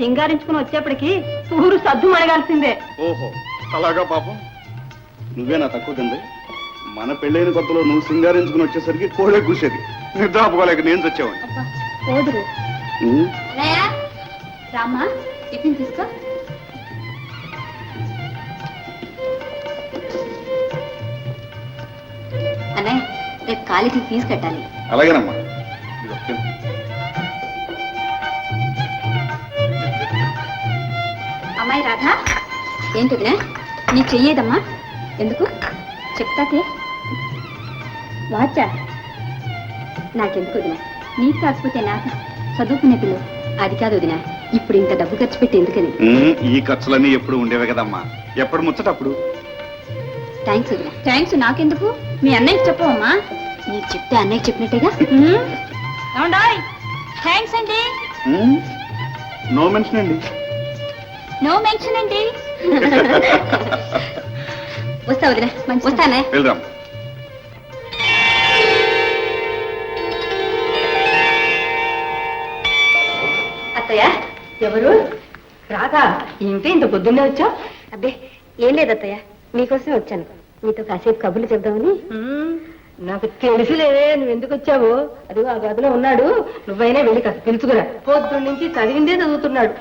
సింగారించుకుని వచ్చేప్పటికి ఊరు సద్దు అడగాల్సిందే. ఓహో అలాగా పాపం, నువ్వేనా తక్కువ తింది? మన పెళ్ళైన కొత్తలో నువ్వు సింగారించుకుని వచ్చేసరికి కోళ్ళే కూసేది, నిద్ర ఆపుకోలేక నేను చచ్చేవాడిని. రామ్మా టిఫిన్ తీసుకో. అన్నయ్య రేపు కాలికి ఫీజు కట్టాలి. అలాగేనమ్మా. అమ్మాయి రాధా, ఏంటిదినా నీ చెయ్యేదమ్మా? ఎందుకు చెప్తాతే? వాచా నాకెందుకు వదినా, నీకు కాకపోతే నాకు చదువుకునే పిల్ల. అది కాదు వదినా, ఇప్పుడు ఇంత డబ్బు ఖర్చు పెట్టి ఎందుకని? ఈ ఖర్చులన్నీ ఎప్పుడు ఉండేవే కదమ్మా, ఎప్పుడు ముచ్చటప్పుడు. థ్యాంక్స్ వదినా. థ్యాంక్స్ నాకెందుకు, మీ అన్నయ్యకి చెప్పవమ్మా. నీకు చెప్తే అన్నయ్యకి చెప్పినట్టుగా. థ్యాంక్స్ అండి. నో మెన్షన్ అండి. నో మెన్షన్ అండి. వస్తా వదినా. వస్తానే. వెళ్దాం. అత్తయ్య ఎవరు? రాధా, ఇంతే ఇంత పొద్దున్నే వచ్చావు? అబ్బే ఏం లేదత్తయ్య, మీకోసమే వచ్చాను. మీతో కాసేపు కబుర్లు చెప్దామని. నాకు తెలుసులేదే నువ్వు ఎందుకు వచ్చావో. అది ఆ గదిలో ఉన్నాడు, నువ్వైనా వెళ్ళి కాస్త పిలుచుకురా. పొద్దున్న నుంచి చదివిందే చదువుతున్నాడు.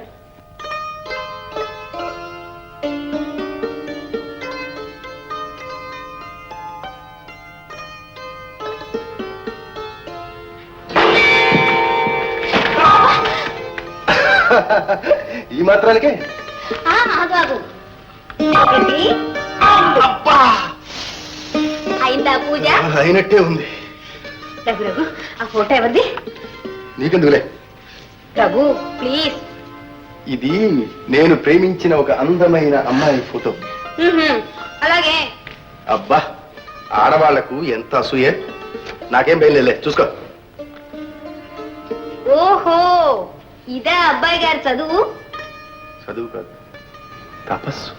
ఈ మాత్రానికే అయిందా పూజ? అయినట్టే ఉంది. రఘు రఘు, ఆ ఫోటో ఎవరిది? నీకెందుకులే. రఘు ప్లీజ్. ఇది నేను ప్రేమించిన ఒక అందమైన అమ్మాయి ఫోటో. అలాగే. అబ్బా, ఆడవాళ్లకు ఎంత అసూయే. నాకేం బయలులే, చూసుకో. ఓహో, ఇదే అబ్బాయి గారి చదువు? చదువు కాదు, తపస్సు.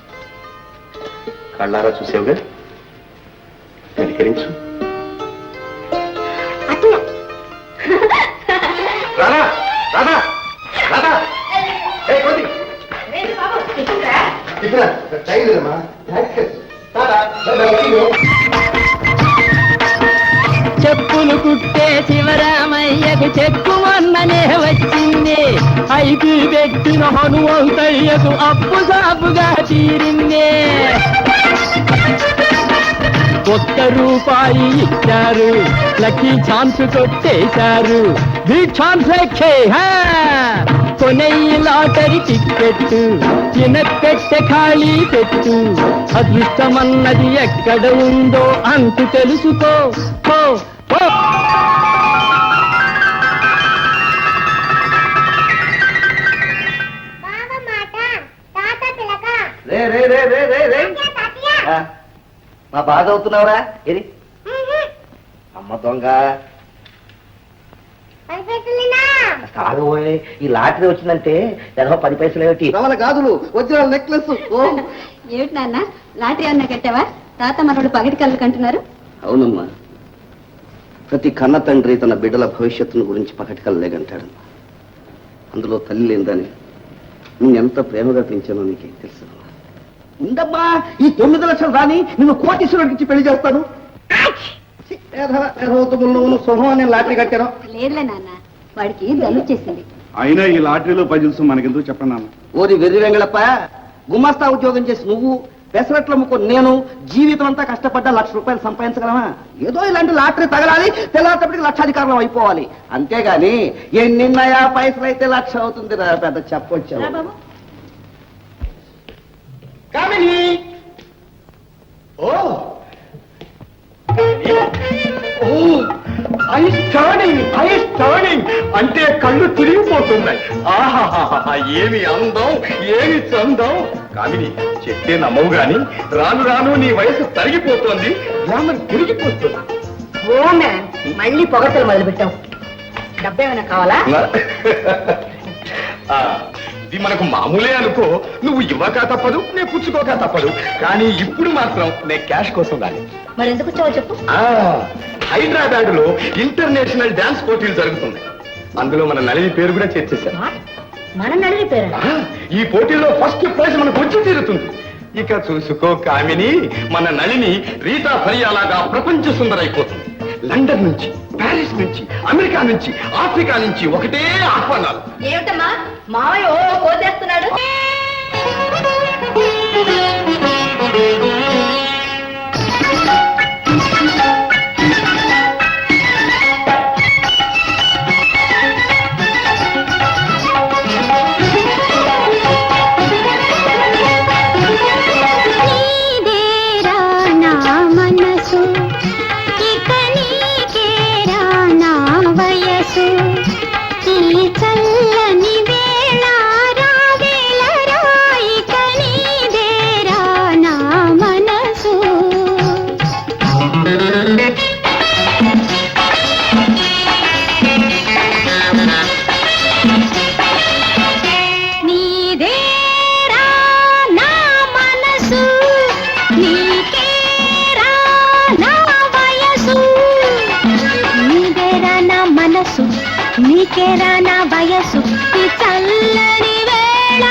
కళ్ళారా చూసావుగా, కనికరించు. రాధా రాధా రాధా, చెప్పులు కుట్టే శివరామయ్యకు చెక్కు మొన్ననే వచ్చింది. ఐదు పెట్టిన హనుమంతయ్యకు అప్పు సాపుగా తీరింది. ₹1 ఇచ్చారు, లక్కీ ఛాన్స్ కొట్టేశారు. కొనయ్యి లాటరీ టిక్కెట్టు, చిన్నపెట్టె ఖాళీ పెట్టు. అదృష్టమన్నది ఎక్కడ ఉందో అంతు తెలుసుకో. మా బాధ అవుతున్నావురా? ఏది అమ్మ దొంగ కాదు. ఈ లాటరీ వచ్చిందంటే ఏదో 10 పైసలు ఏమిటి? గాజులు, వజ్రాల నెక్లెస్. ఏమిటి నాన్న, లాటరీ అన్నా కట్టావా? తాత మనోడు పగటి కళ్ళు కంటున్నారు. అవునమ్మా, ప్రతి కన్న తండ్రి తన బిడ్డల భవిష్యత్తును గురించి పగటి కళ్ళలేగంటాడు. అందులో తల్లి లేదని నేను ఎంత ప్రేమగా పెంచానో నీకేం తెలుసు. ఉండమ్మా, ఈ 9 లక్షలు రాని నిన్ను కోటీశ్వరుడికి ఇచ్చి పెళ్లి చేస్తాను. శుభం నేను లాటరీ కట్టాను. లేదులే నాన్న, వాడికి దళొచ్చేసింది. అయినా ఈ లాటరీలో పజిల్స్ మనకెందుకు చెప్పండి నాన్న. ఓరి వెర్రి వెంగళప్ప, గుమాస్తా ఉద్యోగం చేసి నువ్వు, పెసరట్లు అమ్ముకొని నేను, జీవితం అంతా కష్టపడ్డా ₹1,00,000 సంపాదించగలమా? ఏదో ఇలాంటి లాటరీ తగలాలి, తెల్లారేపటికి లక్షాధికారులం అయిపోవాలి. అంతేగాని ఎన్నిన్నయా పైసలు అయితే 1,00,000 అవుతుంది రా పెద్ద చెప్పొచ్చు. కామిని, అంటే కళ్ళు తిరిగిపోతున్నాయి. ఆహాహా, ఏమి అందం, ఏమి చందం. కామిని, చెప్తే నమ్మవు గాని రాను రాను నీ వయసు తరిగిపోతోంది, గ్లామర్ తిరిగిపోతుంది. ఓ మ్యాన్, మళ్ళీ పొగట్టలు మొదలు పెట్టావు. డబ్బేమైనా కావాలా? ఇది మనకు మామూలే అనుకో. నువ్వు ఇవ్వక తప్పదు, నేను పుచ్చుకోక తప్పదు. కానీ ఇప్పుడు మాత్రం నేను క్యాష్ కోసం రాలి. మరి ఎందుకు వచ్చావో చెప్పు. హైదరాబాద్ లో ఇంటర్నేషనల్ డాన్స్ పోటీలు జరుగుతున్నాయి. అందులో మన నలిని పేరు కూడా చేర్చేశారు. మన నడిని పేరు ఆ, ఈ పోటీలో ఫస్ట్ ప్రైజ్ మనకు వచ్చి తీరుతుంది. ఇక చూసుకో కామిని, మన నళిని రీటా ఫరియాలాగా ప్రపంచ సుందరైపోతుంది. లండన్ నుంచి, ప్యారిస్ నుంచి, అమెరికా నుంచి, ఆఫ్రికా నుంచి ఒకటే ఆహ్వానాలు. ఏమిటమ్మా మావయ్య ఓ పోతేస్తున్నాడు. నీదేరా నా మనసు, ఇక నీకేరా నా వయసు, ఈ చల్లని వేళ రావేళ ఇక నీదేరా నా మనసు. నీదేరా నా మనసు, నీకేరా నా వయసు, నీదేరా నా మనసు, నీకేరా నా వయసు, ఈ చల్లని వేళ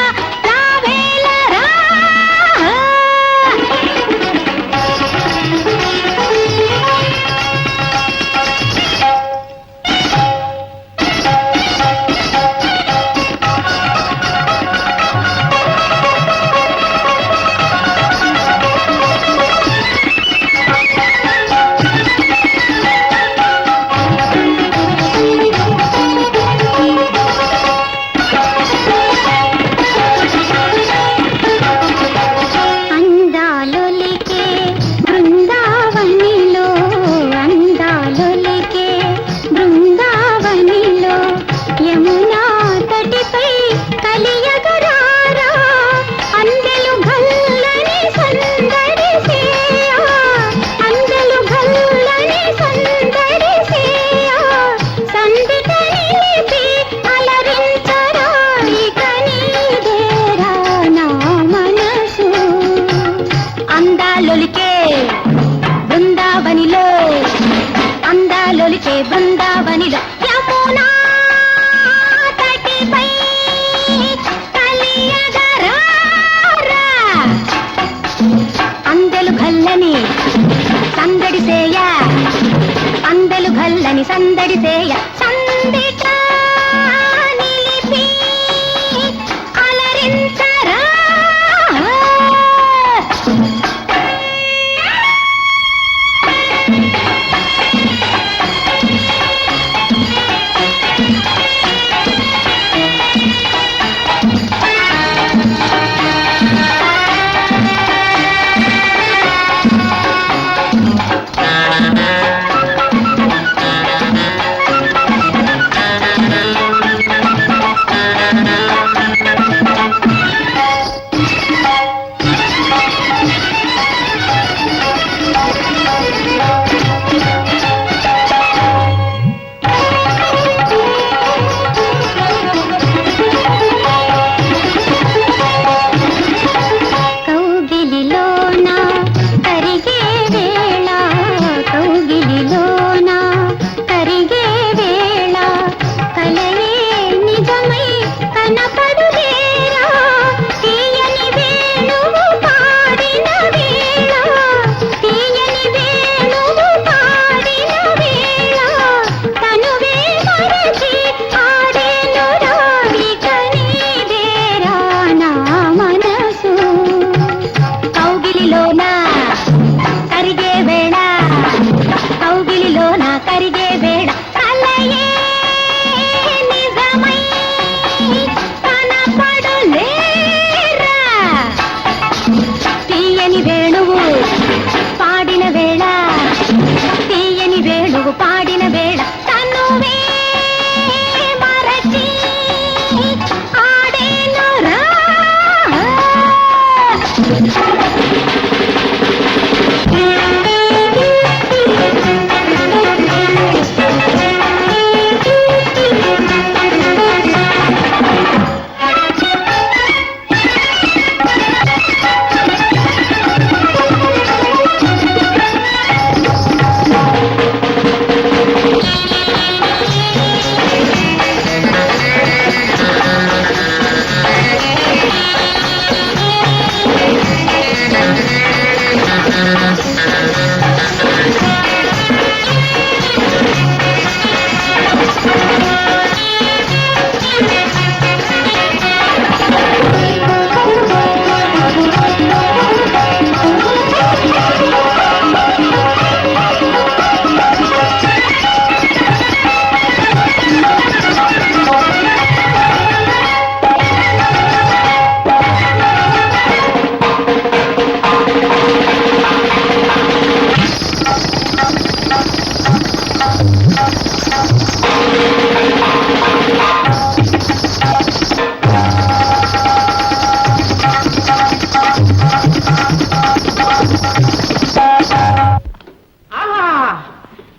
రావేళ రా. అందాలొలికే బృందావనిలో, అందాలొలికే బృందావనిలో, యమునా తటిపై కలియగరారా, అందెలు గల్లని సందడి సేయ, అందెలు గల్లని సందడి సేయ, సందిట నిలిపి అలరించరా, ఇక నీదేరా నా మనసు. అందాలొలికే బృందావనిలో, అందాలొలికే బృందావనిలో, యమునా తటిపై కలియగరారా, అందెలు గల్లని సందడి సేయ, అందెలు గల్లని సందడి సేయ, సందిట నిలిపి అలరించరా.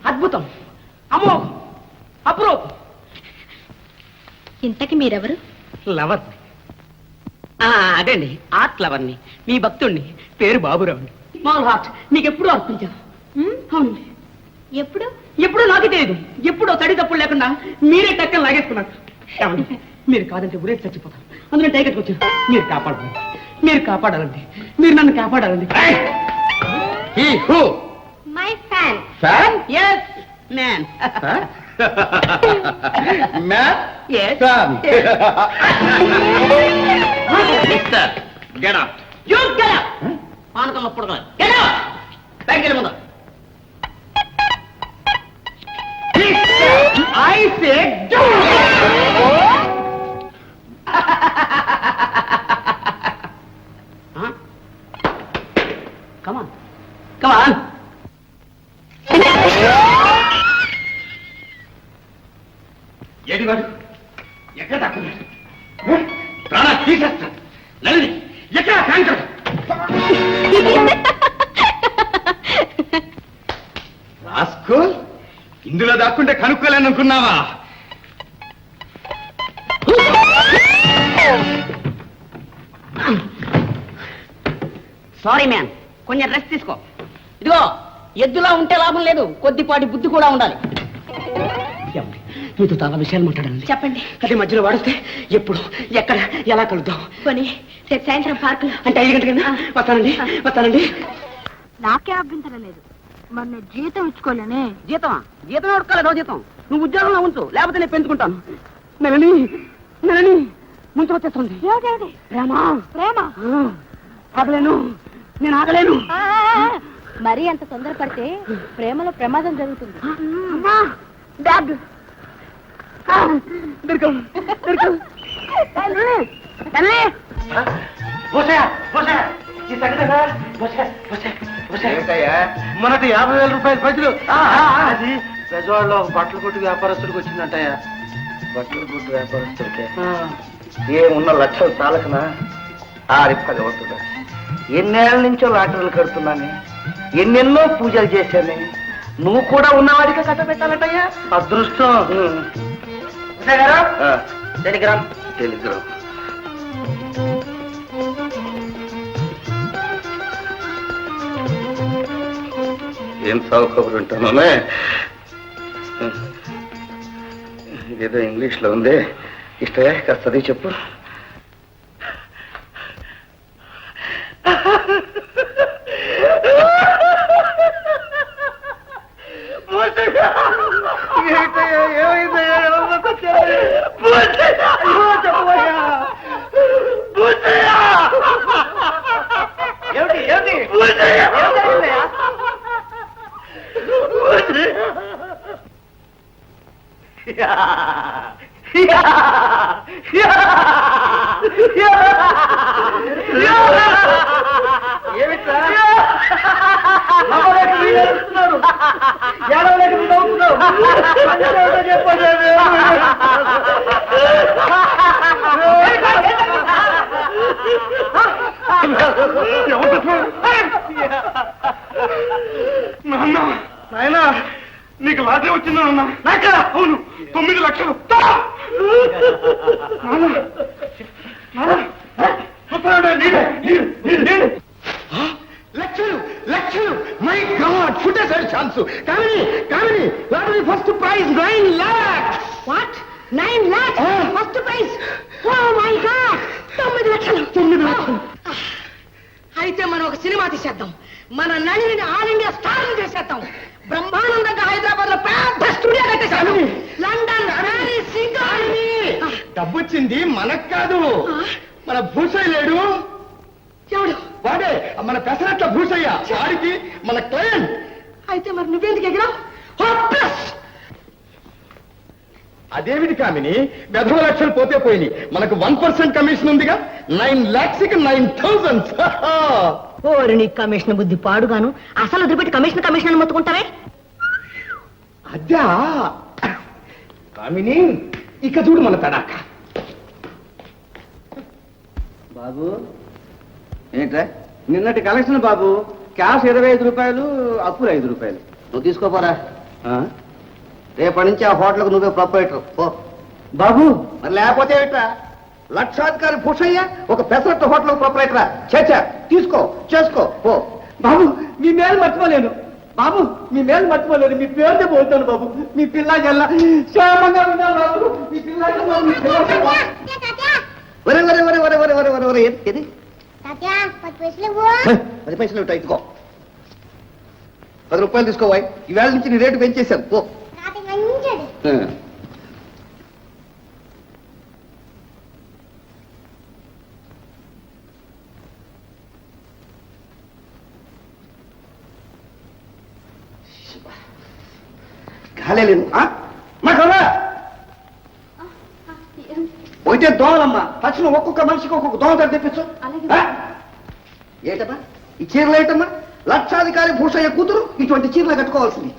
అద్భుతం, అమ్మో, అప్రూప్. ఇంతకి మీరెవరు? లవర్. అదండి, ఆర్ట్ లవర్ని, మీ భక్తుడిని. పేరు బాబురావు. స్మాల్ హార్ట్ మీకు ఎప్పుడూ అర్పించాను. అవునండి. ఎప్పుడు? ఎప్పుడూ నాకే తెలియదు. ఎప్పుడో తడి తప్పుడు లేకుండా మీరే టక్కని లాగేసుకున్నారు. ఏమండి, మీరు కాదంటే ఊరే చచ్చిపోతాను. అందులో టైగర్కి వచ్చాను. మీరు కాపాడాలండి, మీరు కాపాడాలండి, మీరు నన్ను కాపాడాలండి. My fan. Fan yes man. Man Yes. Fan mister get out. You get up. పానకం అప్పుడు గెట్ అప్. బ్యాగ్ వెళ్ళి ముందు. I said come on, come on. AD వాడు ఎక్కడ దాక్కున్నాడు? ప్రాణా తీసేస్తాడు. నల్లి ఎక్కడ కాంటాడు? రాస్కో, ఇందులో దాక్కుంటే కనుక్కోలేనుకున్నావా? సారీ మ్యాన్, కొంచెం రెస్ట్ తీసుకో. ఇదిగో, ఎద్దులా ఉంటే లాభం లేదు, కొద్దిపాటి బుద్ధి కూడా ఉండాలి. ఏమండి, మీతో చాలా విషయాలు మాట్లాడాలి. చెప్పండి. అదే మధ్యలో వాడిస్తే ఎప్పుడు, ఎక్కడ, ఎలా కలుద్దాం? కొని రేపు సాయంత్రం పార్కులో. అంటే 5 గంటలకి వస్తానండి, వస్తానండి. నాకే అభ్యంతరం లేదు. మొన్న జీతం ఇచ్చుకోలేనే. జీతమా? జీతం ఎవడుకోలేదు జీతం. నువ్వు ఉద్యోగంలో ఉంచు, లేకపోతే నేను పెంచుకుంటాను. నెలని నెలని ముందు వచ్చేస్తుంది. ప్రేమ ప్రేమ ఆగలేను, నేను ఆగలేను. మరీ అంత తొందరపడితే ప్రేమలో ప్రమాదం జరుగుతుంది. అమ్మా, బ్యాగ్ దొరకవు, దొరకవు. మనకి 50,000 రూపాయల బదులు అది బెజవాడలో ఒక బట్టల కొట్టు వ్యాపారస్తుడికి వచ్చిందంటయ్యా. బట్టల కొట్టు వ్యాపారస్తుడికి ఏమున్న లక్షలు చాలకనా? ఆరి భగవంతుడా, ఎన్నేళ్ల నుంచో లాటరీలు కడుతున్నాను, ఎన్నెన్నో పూజలు చేశాను. నువ్వు కూడా ఉన్నవాడిగా కట్ట పెట్టాలటయ్యా. అదృష్టం. Telegram Telegram. ఏం సాగు కబురు వింటాను. ఇదేదో ఇంగ్లీష్లో ఉంది. ఇష్టయా కాస్త అది చెప్పు. నాయన, నీకు లాటరీ వచ్చిందా? నాక? అవును, 9 లక్షలు. లక్షలు లక్షలు. మై గాడ్, ఫుటేసారి ఛాన్సు. కానీ కానీ lottery first prize 9 lakhs. What? 9 lakhs first prize. Oh my god, 9 లక్షలు. 9 లక్షలు. అయితే మనం ఒక సినిమా తీసేద్దాం. మన నళిని ఆల్ ఇండియా స్టార్ చేసేద్దాం. బ్రహ్మానందంగా హైదరాబాద్ లో పెద్ద స్టూడియో కట్టేశాను. London, Paris, Singapore. డబ్బు వచ్చింది మనకు కాదు, మన భూసయ్య లేడు. ఎవడు? వాడే మన పెసరట్ల భూసయ్య. వాడికి మన క్లయింట్. అయితే మరి నువ్వెందుకు ఎగిరావు? హోప్లెస్. అదేమిటి కామిని, 10 లక్షలు పోతే పోయినాయి. మనకు 1% కమిషన్ ఉందిగా. 9 lakhs కి 9,000. ఓరి నీ కమిషన్ బుద్ధి పాడుగాను. అసలు వదిలిపెట్టి కమిషన్ కమిషన్ అని మొత్తుకుంటావే. అద్దా కామిని, ఇక చూడు మన తడాక. బాబు ఏంట్రా నిన్నటి కలెక్షన్ బాబు, క్యాష్ 25 రూపాయలు, అప్పులు 5 రూపాయలు. నువ్వు తీసుకోపోరా. రేపటి నుంచి ఆ హోటల్కు నువ్వే ప్రొపరేటర్ పో. బాబు మరి లేకపోతే ఏమిట్రా, లక్షాధికారి భూషయ్య ఒక పెసరట్టు హోటల్ ప్రొపరేటరా? చేచా తీసుకో, చేసుకో పో. బాబు మీ మేలు మర్చిపోలేను, బాబు మీ మేలు మర్చిపోలేను, మీ పేరుతో పోతాను బాబు. మీ పిల్ల జల్ల క్షేమంగా ఉన్నాను బాబు, మీ పిల్ల ఒరే ఒరే ఒరే ఒరే ఒరే ఒరే ఒరే ఒరే ఏది 10 పైసలు ఇవ్వటా, ఇదిగో 10 రూపాయలు తీసుకోవాయి. ఈవేళ నుంచి నీ రేటు పెంచేశాను పో. కాలేదు పోయితే దోమలమ్మా, తక్షణ ఒక్కొక్క మనిషికి ఒక్కొక్క దోమ దగ్గర తెప్పించు. ఏంటమ్మా ఈ చీరలు ఏంటమ్మా? లక్షాధికారి భూషయ్య కూతురు ఇటువంటి చీరలు కట్టుకోవాల్సింది.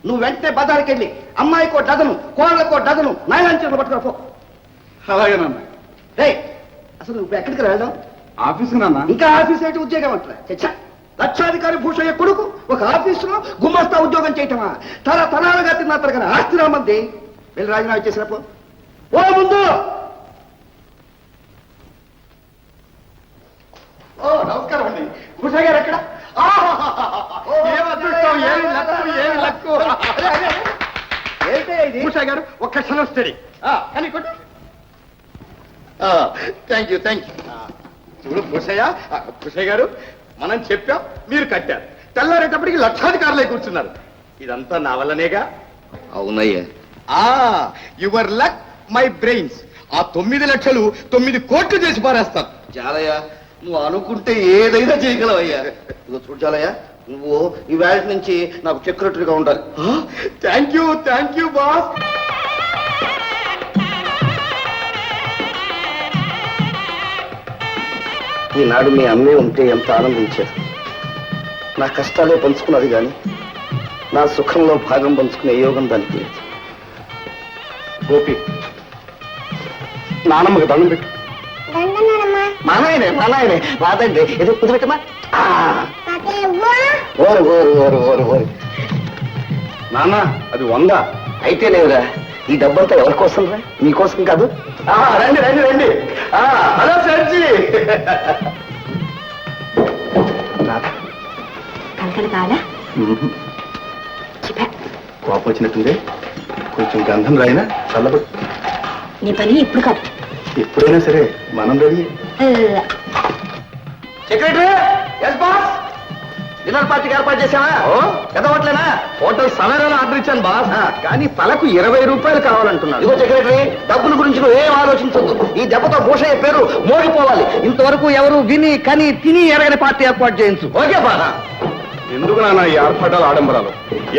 నువ్వు వెంటనే బజార్కి వెళ్ళి అమ్మాయికో డజను, కోళ్ళకో డజను నైలాన్ చీరలు పట్టుకురా పో. అలాగేనన్న. రే అసలు నువ్వు ఎక్కడికి వెళ్ళడం? ఆఫీసు నాన్న. ఇంకా ఆఫీస్ ఏంటి ఉద్యోగం అంటారా? చచ్చా, లక్షాధికారి భూషయ్య కొడుకు ఒక ఆఫీసులో గుమస్తా ఉద్యోగం చేయటమా? తరాలుగా తిన్న తరగని ఆస్తి రామంది. వెళ్ళి రాజీనామా ఇచ్చేసినప్పు ఓ ముందు. ఓ నమస్కారం అండి, భూషయ్య గారు ఎక్కడ? భూషయ్య గారు ఒక్క క్షణం స్టడీ. కానీ కొట్టు. Thank you thank you. చూడు భూషయ్య గారు, మనం చెప్పాం, మీరు కట్టారు. తెల్లారేటప్పటికి లక్షాధికారులై కూర్చున్నారు. ఇదంతా నా వల్లనేగా. అవునయ్యా. Your luck my brains. ఆ 9 లక్షలు 9 కోట్లు చేసి పారేస్తాను. చాలయ్యా, నువ్వు అనుకుంటే ఏదైనా చేయగలవయ్యా. ఇదిగో చూడు చాలయ్యా, నువ్వు ఈ వేళ నుంచి నాకు సెక్రటరీగా ఉండాలి. Thank you boss. ఈనాడు మీ అమ్మే ఉంటే ఎంత ఆనందించారు. నా కష్టాలే పంచుకున్నది కానీ నా సుఖంలో భాగం పంచుకునే యోగం దానికి లేదు. గోపి, నానమ్మకి దండం పెట్టు. మానాయనే రాదండి, ఏదో కుదిపెట్టమా. ఓరు ఓరు ఓరు ఓరు ఓరు. నాన్న అది 100. అయితే లేదురా, ఈ డబ్బంతా ఎవరి కోసం రా? నీకోసం కాదు. రండి రండి రండి. హలో సర్జీ. కలకలు కావాలా? కోపం వచ్చినట్టుంది, కొంచెం గంధం రాయినా చల్లబడు. నీ పని ఇప్పుడు కాదు, ఎప్పుడైనా సరే మనం ready. Secretary, yes boss. Dinner పార్టీకి ఏర్పాటు చేసావా? ఎంత హోటలేనా? హోటల్ సమయాన్ని ఆర్డర్ ఇచ్చాను బాస్, కానీ తలకు 20 రూపాయలు కావాలంటున్నాను. ఇదిగో సెక్రటరీ, డబ్బుల గురించి నువ్వు ఏం ఆలోచించొద్దు. ఈ దెబ్బతో భూషయ్య పేరు మోగిపోవాలి. ఇంతవరకు ఎవరు విని కని తిని ఎరగని పార్టీ ఏర్పాటు చేయించు. ఓకే బాగా. ఎందుకు నాన్న ఈ ఆర్భాటాలు ఆడంబరాలు?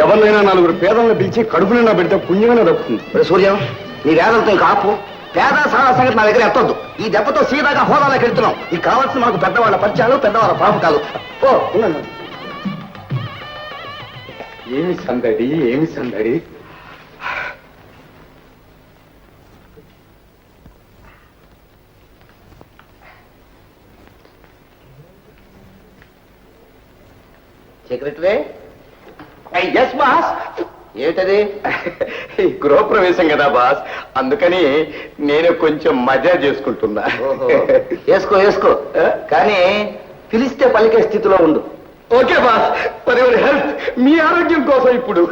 ఎవరినైనా 4 పేదలను పిలిచి కడుపు నిండా పెడితే పుణ్యమైనా దక్కుతుంది. సూర్యం, నీ వేదంతో ఇంకా ఆపు. పేద సహా సంగతి నా దగ్గర ఎత్తొద్దు. ఈ దెబ్బతో సీదాగా హోదాలోకి వెళ్తున్నాం. ఈ కావాల్సిన మనకు పెద్దవాళ్ళ పరిచయాలు, పెద్దవాళ్ళ పాపకాలు. ఓ ఉన్నాను. ఏమి సందడి. సెక్రటరీ. Yes boss. ఏమిటది? గృహప్రవేశం కదా బాస్, అందుకని నేను కొంచెం మజా చేసుకుంటున్నా. వేసుకో కానీ పిలిస్తే పలికే స్థితిలో ఉండు. Okay boss, for your health, మీ ఆరోగ్యం కోసం ఇప్పుడు.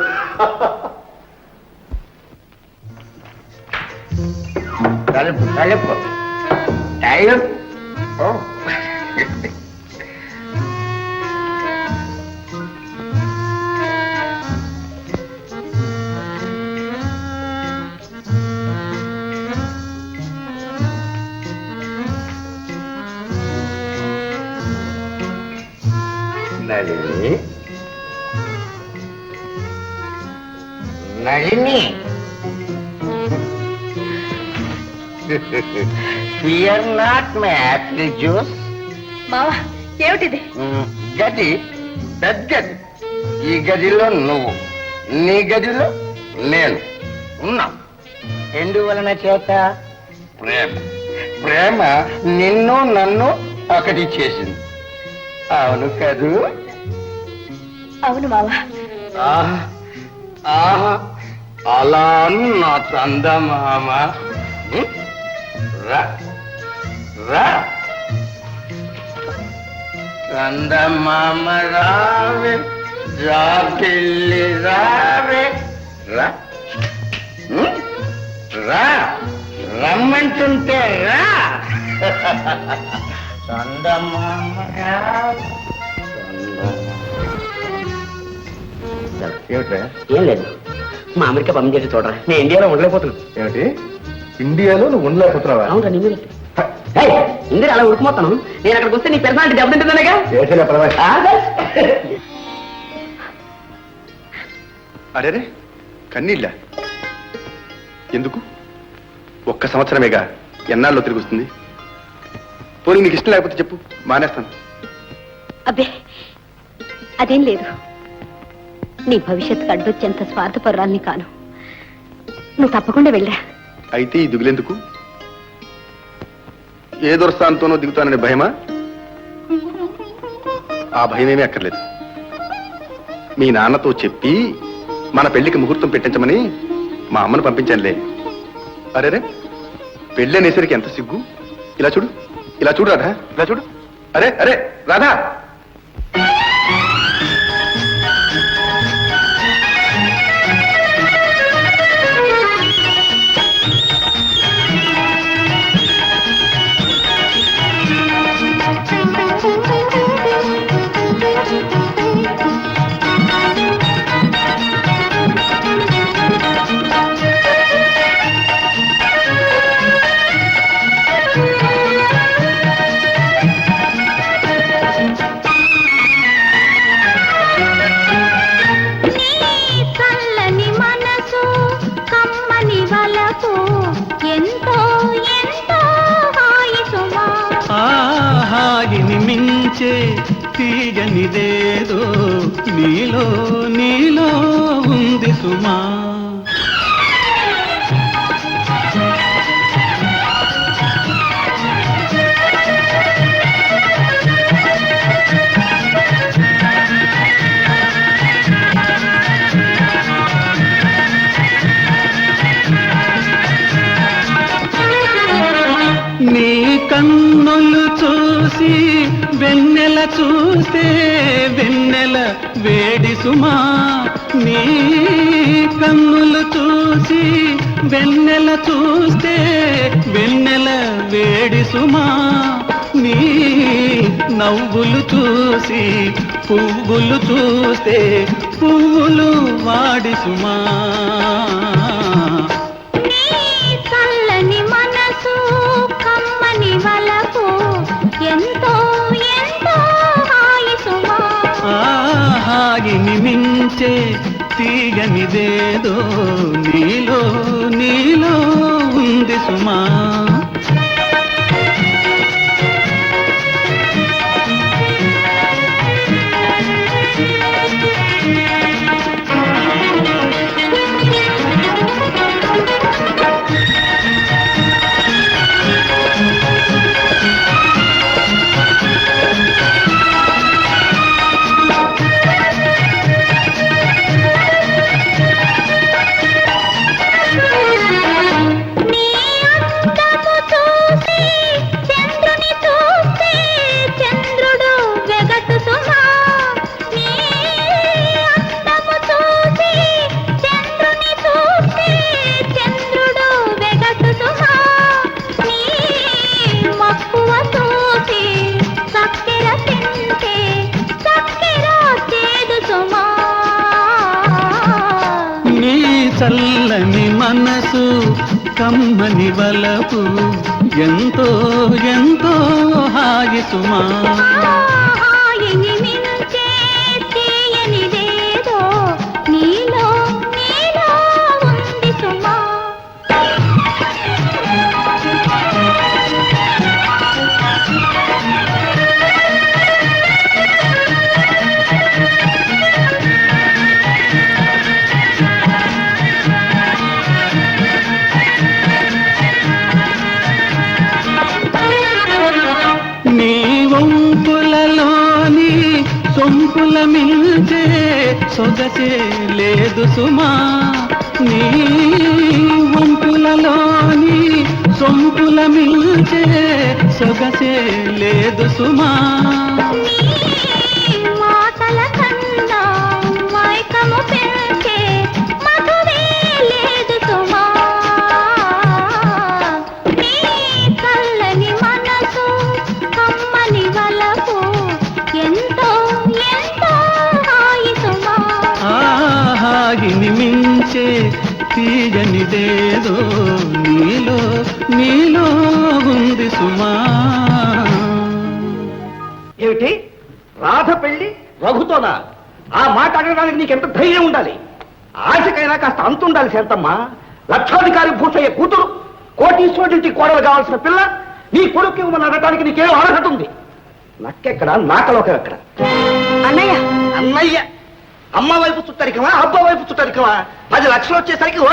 Nalini, fear not my apple juice. మావా ఏమిటిది? గది పెద్దది. ఈ గదిలో నువ్వు, నీ గదిలో నేను ఉన్నాం. ఎందువలన చేత? ప్రేమ. ప్రేమ నిన్ను నన్ను ఒకటి చేసింది. అవును కదూ? అవును మావా. ఆహా ఆహా, అలా నా చందమామ. రా రా చందమామ రావే, రా పిల్లి రావే, రా రా, రమ్మంటుంటే రా. చందమామ రావే. ఏమిట్రా? ఏం లేదు, మా అమెరికా పంపించేసి చూడరా, నేను ఇండియాలో ఉండలేకపోతున్నాను. ఏమిటి? ఇండియాలో నువ్వు ఉండలేకపోతున్నావా? అవునా? ఇందిరా అలా ఉరుకుపోతాను. నేను అక్కడికి వస్తే నీ పర్సనాలిటీ దెబ్బతింటుందనేగా. అరేరే, కన్నీళ్ళ ఎందుకు? ఒక్క సంవత్సరమేగా, ఎన్నాళ్ళు తిరిగి వస్తుంది? పోనీ నీకు ఇష్టం లేకపోతే చెప్పు, మానేస్తాను. అబ్బే అదేం లేదు. నీ భవిష్యత్తుకు అడ్డొచ్చేంత స్వార్థపరురాల్ని కాను. నువ్వు తప్పకుండా వెళ్ళరా. అయితే ఈ దిగులెందుకు? ఏ దురస్థానంతోనో దిగుతాననే భయమా? ఆ భయమేమీ అక్కర్లేదు. మీ నాన్నతో చెప్పి మన పెళ్లికి ముహూర్తం పెట్టించమని మా అమ్మను పంపించానులే. అరేరే, పెళ్ళి అనేసరికి ఎంత సిగ్గు. ఇలా చూడు, ఇలా చూడు రాధా, ఇలా చూడు. అరే అరే రాధా, హాయిని మించే తీయనిదేదో నీలో నీలో ఉంది సుమా. నీ కన్నులు చూసి వెన్నెల చూస్తే వెన్నెల వేడి సుమా. నీ కన్నులు చూసి వెన్నెల చూస్తే వెన్నెల వేడి సుమా. నీ నవ్వులు చూసి పువ్వులు చూస్తే పువ్వులు వాడి సుమా. హాయిని మించే తీయనిదేదో నీలో నీలో ఉంది సుమా. చల్లని మనసు కమ్మని వలపు ఎంతో ఎంతో హాయి సుమా. వంపుల మిల్చే సొగసే లేదు సుమా నీ వంపులలోని సొంపుల మిల్చే సొగసే లేదు సుమా మాటల కన్నా మైకము పెంచే మధువే లేదు సుమా నీ చల్లని మనసు కమ్మని వలపు ఎంతో ఎంతో హాయి సుమా ఆహాగిని మించే తీయనిదేదో నీలో నీలో ఉంది సుమా ఏమిటి రాధ పెళ్లి రఘుతోనా? ఆ మాట అడగడానికి నీకెంత ధైర్యం ఉండాలి? ఆశకైనా కాస్త అంత ఉండాలి శాంతమ్మ. లక్షాధికారి భూషయ్య కూతురు, కోటీశ్వరుడింటి కోడలు కావాల్సిన పిల్ల నీ కొడుకు ఇవ్వమని అడగడానికి నీకేం అర్హత ఉంది? నక్కెక్కడ నాకలోకం ఎక్కడ? అన్నయ్య అన్నయ్య అమ్మ వైపు చుట్టరికమా, అబ్బ వైపు చుట్టరికమా? 10 లక్షలు వచ్చేసరికి ఓ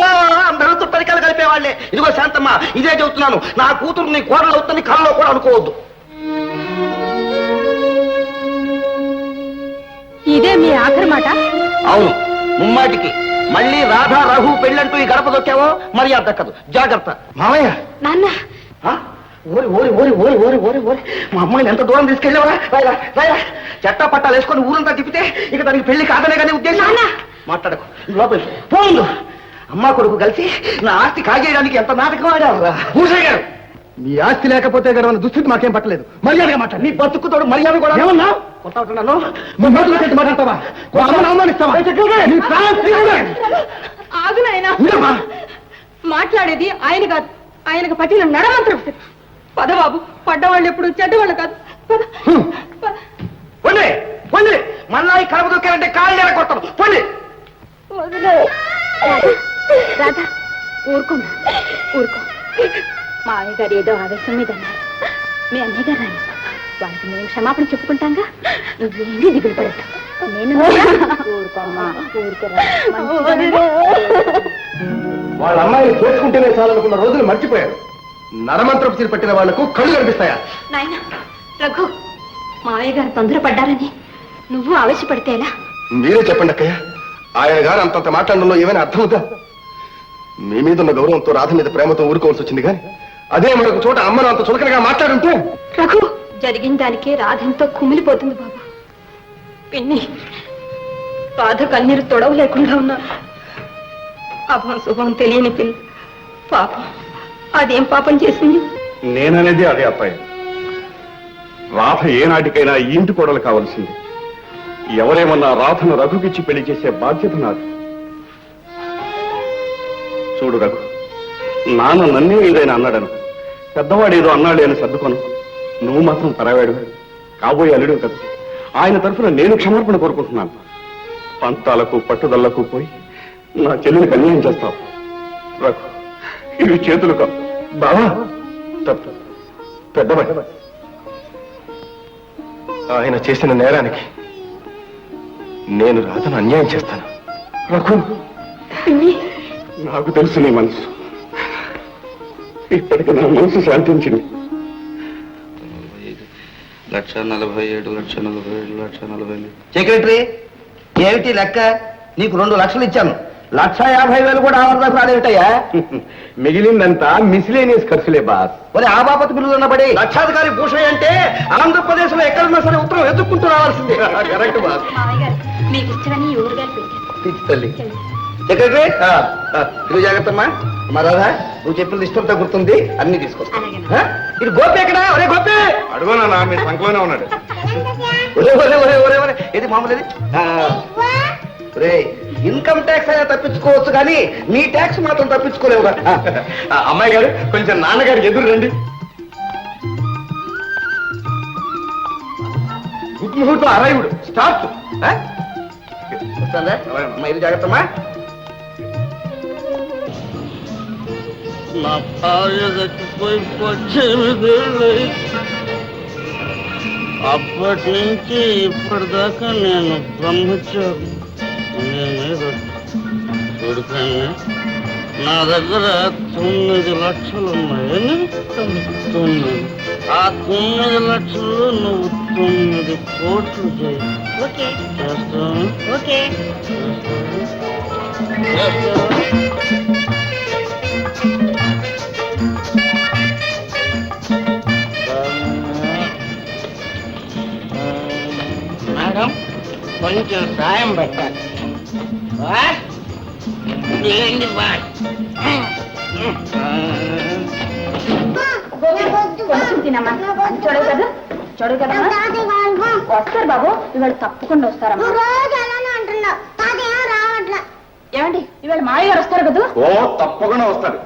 అందరూ చుట్టరికాలు కలిపేవాళ్లే. ఇదిగో శాంతమ్మ, ఇదే చెబుతున్నాను, నా కూతురు నీ కోడలు అవుతుంది కళ్ళలో కూడా అనుకోవద్దు. ఇదే మీ ఆఖరి మాట? అవును, ముమ్మాటికి. మళ్ళీ రాధా రఘు పెళ్ళంటూ ఈ గడప దొక్కావో మర్యాద దక్కదు. జాగ్రత్త. మామయ్య, నాన్న ఓరి ఓరి ఓరి ఓరి ఓరి ఓరి ఓరి మా అమ్మాయిని ఎంత దూరం తీసుకెళ్ళావరా? రాయరా రాయరా. చట్టా పట్టాలు వేసుకొని ఊరంతా తిప్పితే ఇక దానికి పెళ్లి కాదనే కానీ ఉద్దేశం. మాట్లాడకు, లోపలి పోండు. అమ్మ కొడుకు కలిసి నా ఆస్తి కాజేయడానికి ఎంత నాటకం ఆడారు. భూషయ్య గారు, మీ ఆస్తి లేకపోతే గడవని దుస్థితి మాకేం పట్టలేదు. మర్యాదగా మాట్లాడు. నీ బతుకుతోడు మర్యాద కూడా ఏమన్నా కొట్టావుతున్నాను. మాట్లాడతావా? అవమానిస్తావా? ఆగు నాయనా. మాట్లాడేది ఆయన కాదు, ఆయనకు పట్టిన నడమంత్రం. పదబాబు, పడ్డవాళ్ళు ఎప్పుడు చెడ్డవాళ్ళు కాదు. పొండి పొండి, మళ్ళా ఈ కడప దొక్కారంటే కాళ్ళు కొట్టదు. పొండి. రాధా, ఊరుకోమా, ఊరుకో. మా అయ్య గారు ఏదో ఆవేశం మీద అన్నారు. మీ అన్నయ్య గారు రాని వారికి మేము క్షమాపణ చెప్పుకుంటాంగా. నువ్వేంటి దిగులు పడతావు? నేను ఊరుకోమ్మా, ఊరుకోరా. వాళ్ళ అమ్మాయిని చేసుకుంటేనే చాలనుకున్న రోజులు మర్చిపోయారు. నరమంత్రపు చీర పట్టిన వాళ్లకు కళ్ళు కనిపిస్తాయా? నాయన రఘు, మావయ్య గారు తొందరపడ్డారని నువ్వు ఆవేశపడితే ఎలా? మీరే చెప్పండి అక్కయ్య, ఆయన గారు అంతంత మాట్లాడడంలో ఏమైనా అర్థమవుతా? మీ మీద ఉన్న గౌరవంతో రాధ మీద ప్రేమతో ఊరుకోవాల్సి వచ్చింది కానీ అదే మరొక చోట అమ్మను అంత చులకనగా మాట్లాడుంటే. రఘు, జరిగిన దానికే రాధంతో కుమిలిపోతుంది బాబు. పిన్ని, రాధ కన్నీరు తొడవ లేకుండా ఉన్నా. అభం శుభం తెలియని పిల్ల పాపం, అదేం పాపం చేసింది? నేననేది అదే అబ్బాయి. రాధ ఏనాటికైనా ఈ ఇంటి కోడలు కావాల్సింది. ఎవరేమన్నా రాధను రఘుకిచ్చి పెళ్లి చేసే బాధ్యత నాది. చూడు రఘు, నాన్న నన్నే ఏదైనా అన్నాడను, పెద్దవాడు ఏదో అన్నాడు అని సర్దుకోను. నువ్వు మాత్రం పరావాడు, కాబోయే అల్లుడు కదా. ఆయన తరఫున నేను క్షమార్పణ కోరుకుంటున్నాను. పంతాలకు పట్టుదలకు పోయి నా చెల్లిని అన్యాయం చేస్తావు రఘు. ఇవి చేతులు కావు. బావా, తప్పు పెద్దవాడు. ఆయన చేసిన నేరానికి నేను రాధను అన్యాయం చేస్తాను. రఘు, నాకు తెలుసు నీ మనసు. ఇప్పటికి నా మనసు శాంతించింది. 1,47,1,47,1,40,000. సెక్రటరీ, ఏమిటి లెక్క? నీకు 2 లక్షలు ఇచ్చాను, 1,50,000 కూడా ఆవర్దాకు రాలేటయ్యా. మిగిలిందంతా మిస్లేనియస్ ఖర్చులే బాస్. మరి ఆ బాపత్ బిల్లు ఉన్నబడి లక్షాధికారి భూషయ్య అంటే ఆంధ్రప్రదేశ్ లో ఎక్కడున్నా సరే ఉత్తరం ఎదుర్కొంటూ రావాల్సిందే. Correct boss. మావయ్య గారు, మీకు ఇష్టమని ఊరుగారు పెట్టారు. తల్లి సెక్రటరీ, నువ్వు జాగ్రత్తమ్మా. మా రాధా, నువ్వు చెప్పినది ఇష్టంతో గుర్తుంది, అన్ని తీసుకొస్తా. ఆ? ఇది గోపి ఎక్కడా? ఒరే గోపి, అడుగునా మీ సంఖ్యలోనే ఉన్నాడు. ఒరే ఒరే ఒరే ఒరే ఒరే, ఇది మామూలు ఇది. రే, ఇన్కమ్ ట్యాక్స్ అయినా తప్పించుకోవచ్చు కానీ నీ ట్యాక్స్ మాత్రం తప్పించుకోలేవుగా. అమ్మాయి గారు, కొంచెం నాన్నగారికి ఎదురు రండి. గుడ్ ముహూర్తం అరైవుడు స్టార్ట్. వస్తుందా? అమ్మా, ఇది జాగ్రత్తమ్మా. నా భార్య చచ్చిపోయి 18 ఏళ్ళు. అప్పటి నుంచి ఇప్పటిదాకా నేను బ్రహ్మచారి. చూడుకండి, నా దగ్గర 9 లక్షలు ఉన్నాయి. 9. ఆ 9 లక్షలు నువ్వు 9 కోట్లు చేయి. ఓకే చేస్తావా? ఓకే మేడం కొంచెం సాయం పెట్టాలి. బాస్ ఏంటి బాస్? తినమ్మా చూడవు కదా చూడవు కదా వస్తారు బాబు ఇవాళ తప్పకుండా వస్తారమ్మా ఏమండి ఇవాళ మావయ్య గారు వస్తారు కదా ఓ తప్పకుండా వస్తాడు.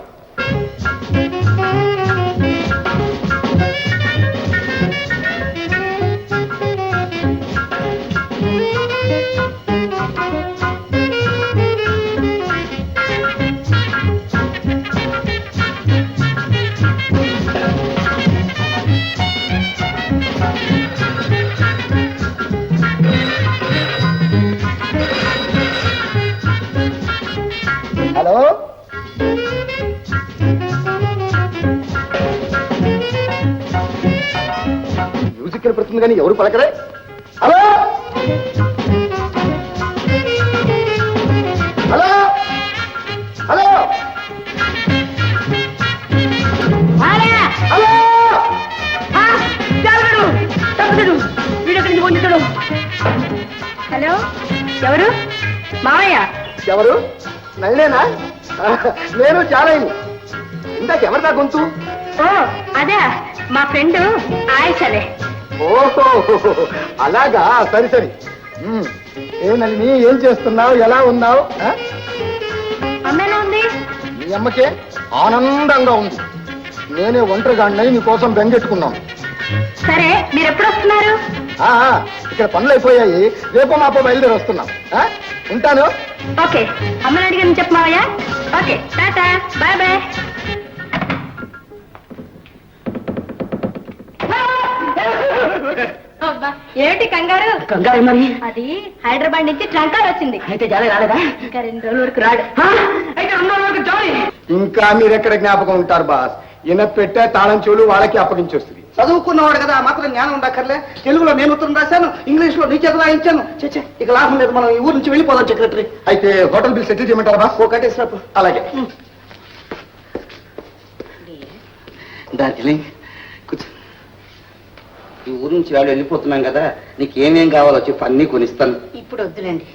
హలో మ్యూజిక్ వినపడుతుంది కానీ ఎవరు పలకరే. హలో హలో హలో హలో ఎవరు మావయ్య ఎవరు? నల్లేనా? నేను చాలా ఇందాక ఎవరిదా గొంతు? ఓ అదే మా ఫ్రెండ్ ఆయేషలే. ఓహో అలాగా, సరి సరి. ఏ నల్లిని, ఏం చేస్తున్నావు? ఎలా ఉన్నావు? అమ్మాయిలా ఉంది. మీ అమ్మకే ఆనందంగా ఉంది. నేనే ఒంటరిగాడినై నీ కోసం బెంగెట్టుకున్నాను. సరే మీరు ఎప్పుడు వస్తున్నారు? ఇక్కడ పనులు అయిపోయాయి, రేపు మాపో బయలుదేరి వస్తున్నాం. ఉంటాను. ఓకే అమ్మని అడిగాను చెప్పు మావయ్య. ఓకే టాటా బాయ్ బాయ్. ఏమిటి కంగారు? కంగారు మరి. అది హైదరాబాద్ నుంచి ట్రంకార్ వచ్చింది. అయితే జాలే రాలేదా? ఇంకా 2 రోజుల వరకు రాడు. అయితే 2 రోజుల వరకు జాలీ. ఇంకా మీరెక్కడ జ్ఞాపకం ఉంటారు బాస్? ఈయన పెట్టే తాళం చెవులు వాళ్ళకి అప్పగించొస్తుంది. చదువుకున్నవాడు కదా, మాత్రం జ్ఞానం ఉండక్కర్లే. తెలుగులో నేను ఉత్తరం రాశాను, ఇంగ్లీష్ లో నీ చేత రాయించాను. చచ్చే ఇక లాభం లేదు, మనం ఈ ఊరు నుంచి వెళ్ళిపోదాం సెక్రటరీ. అయితే హోటల్ బిల్ సెటిల్ చేయమంటారా బాస్? ఒకటేసినప్పుడు అలాగే. డార్జిలింగ్ కూర్చో. ఈ ఊరు నుంచి వాళ్ళు వెళ్ళిపోతున్నాం కదా, నీకు ఏమేం కావాలో చెప్పు, అన్నీ కొనిస్తాను. ఇప్పుడు వద్దులేండి.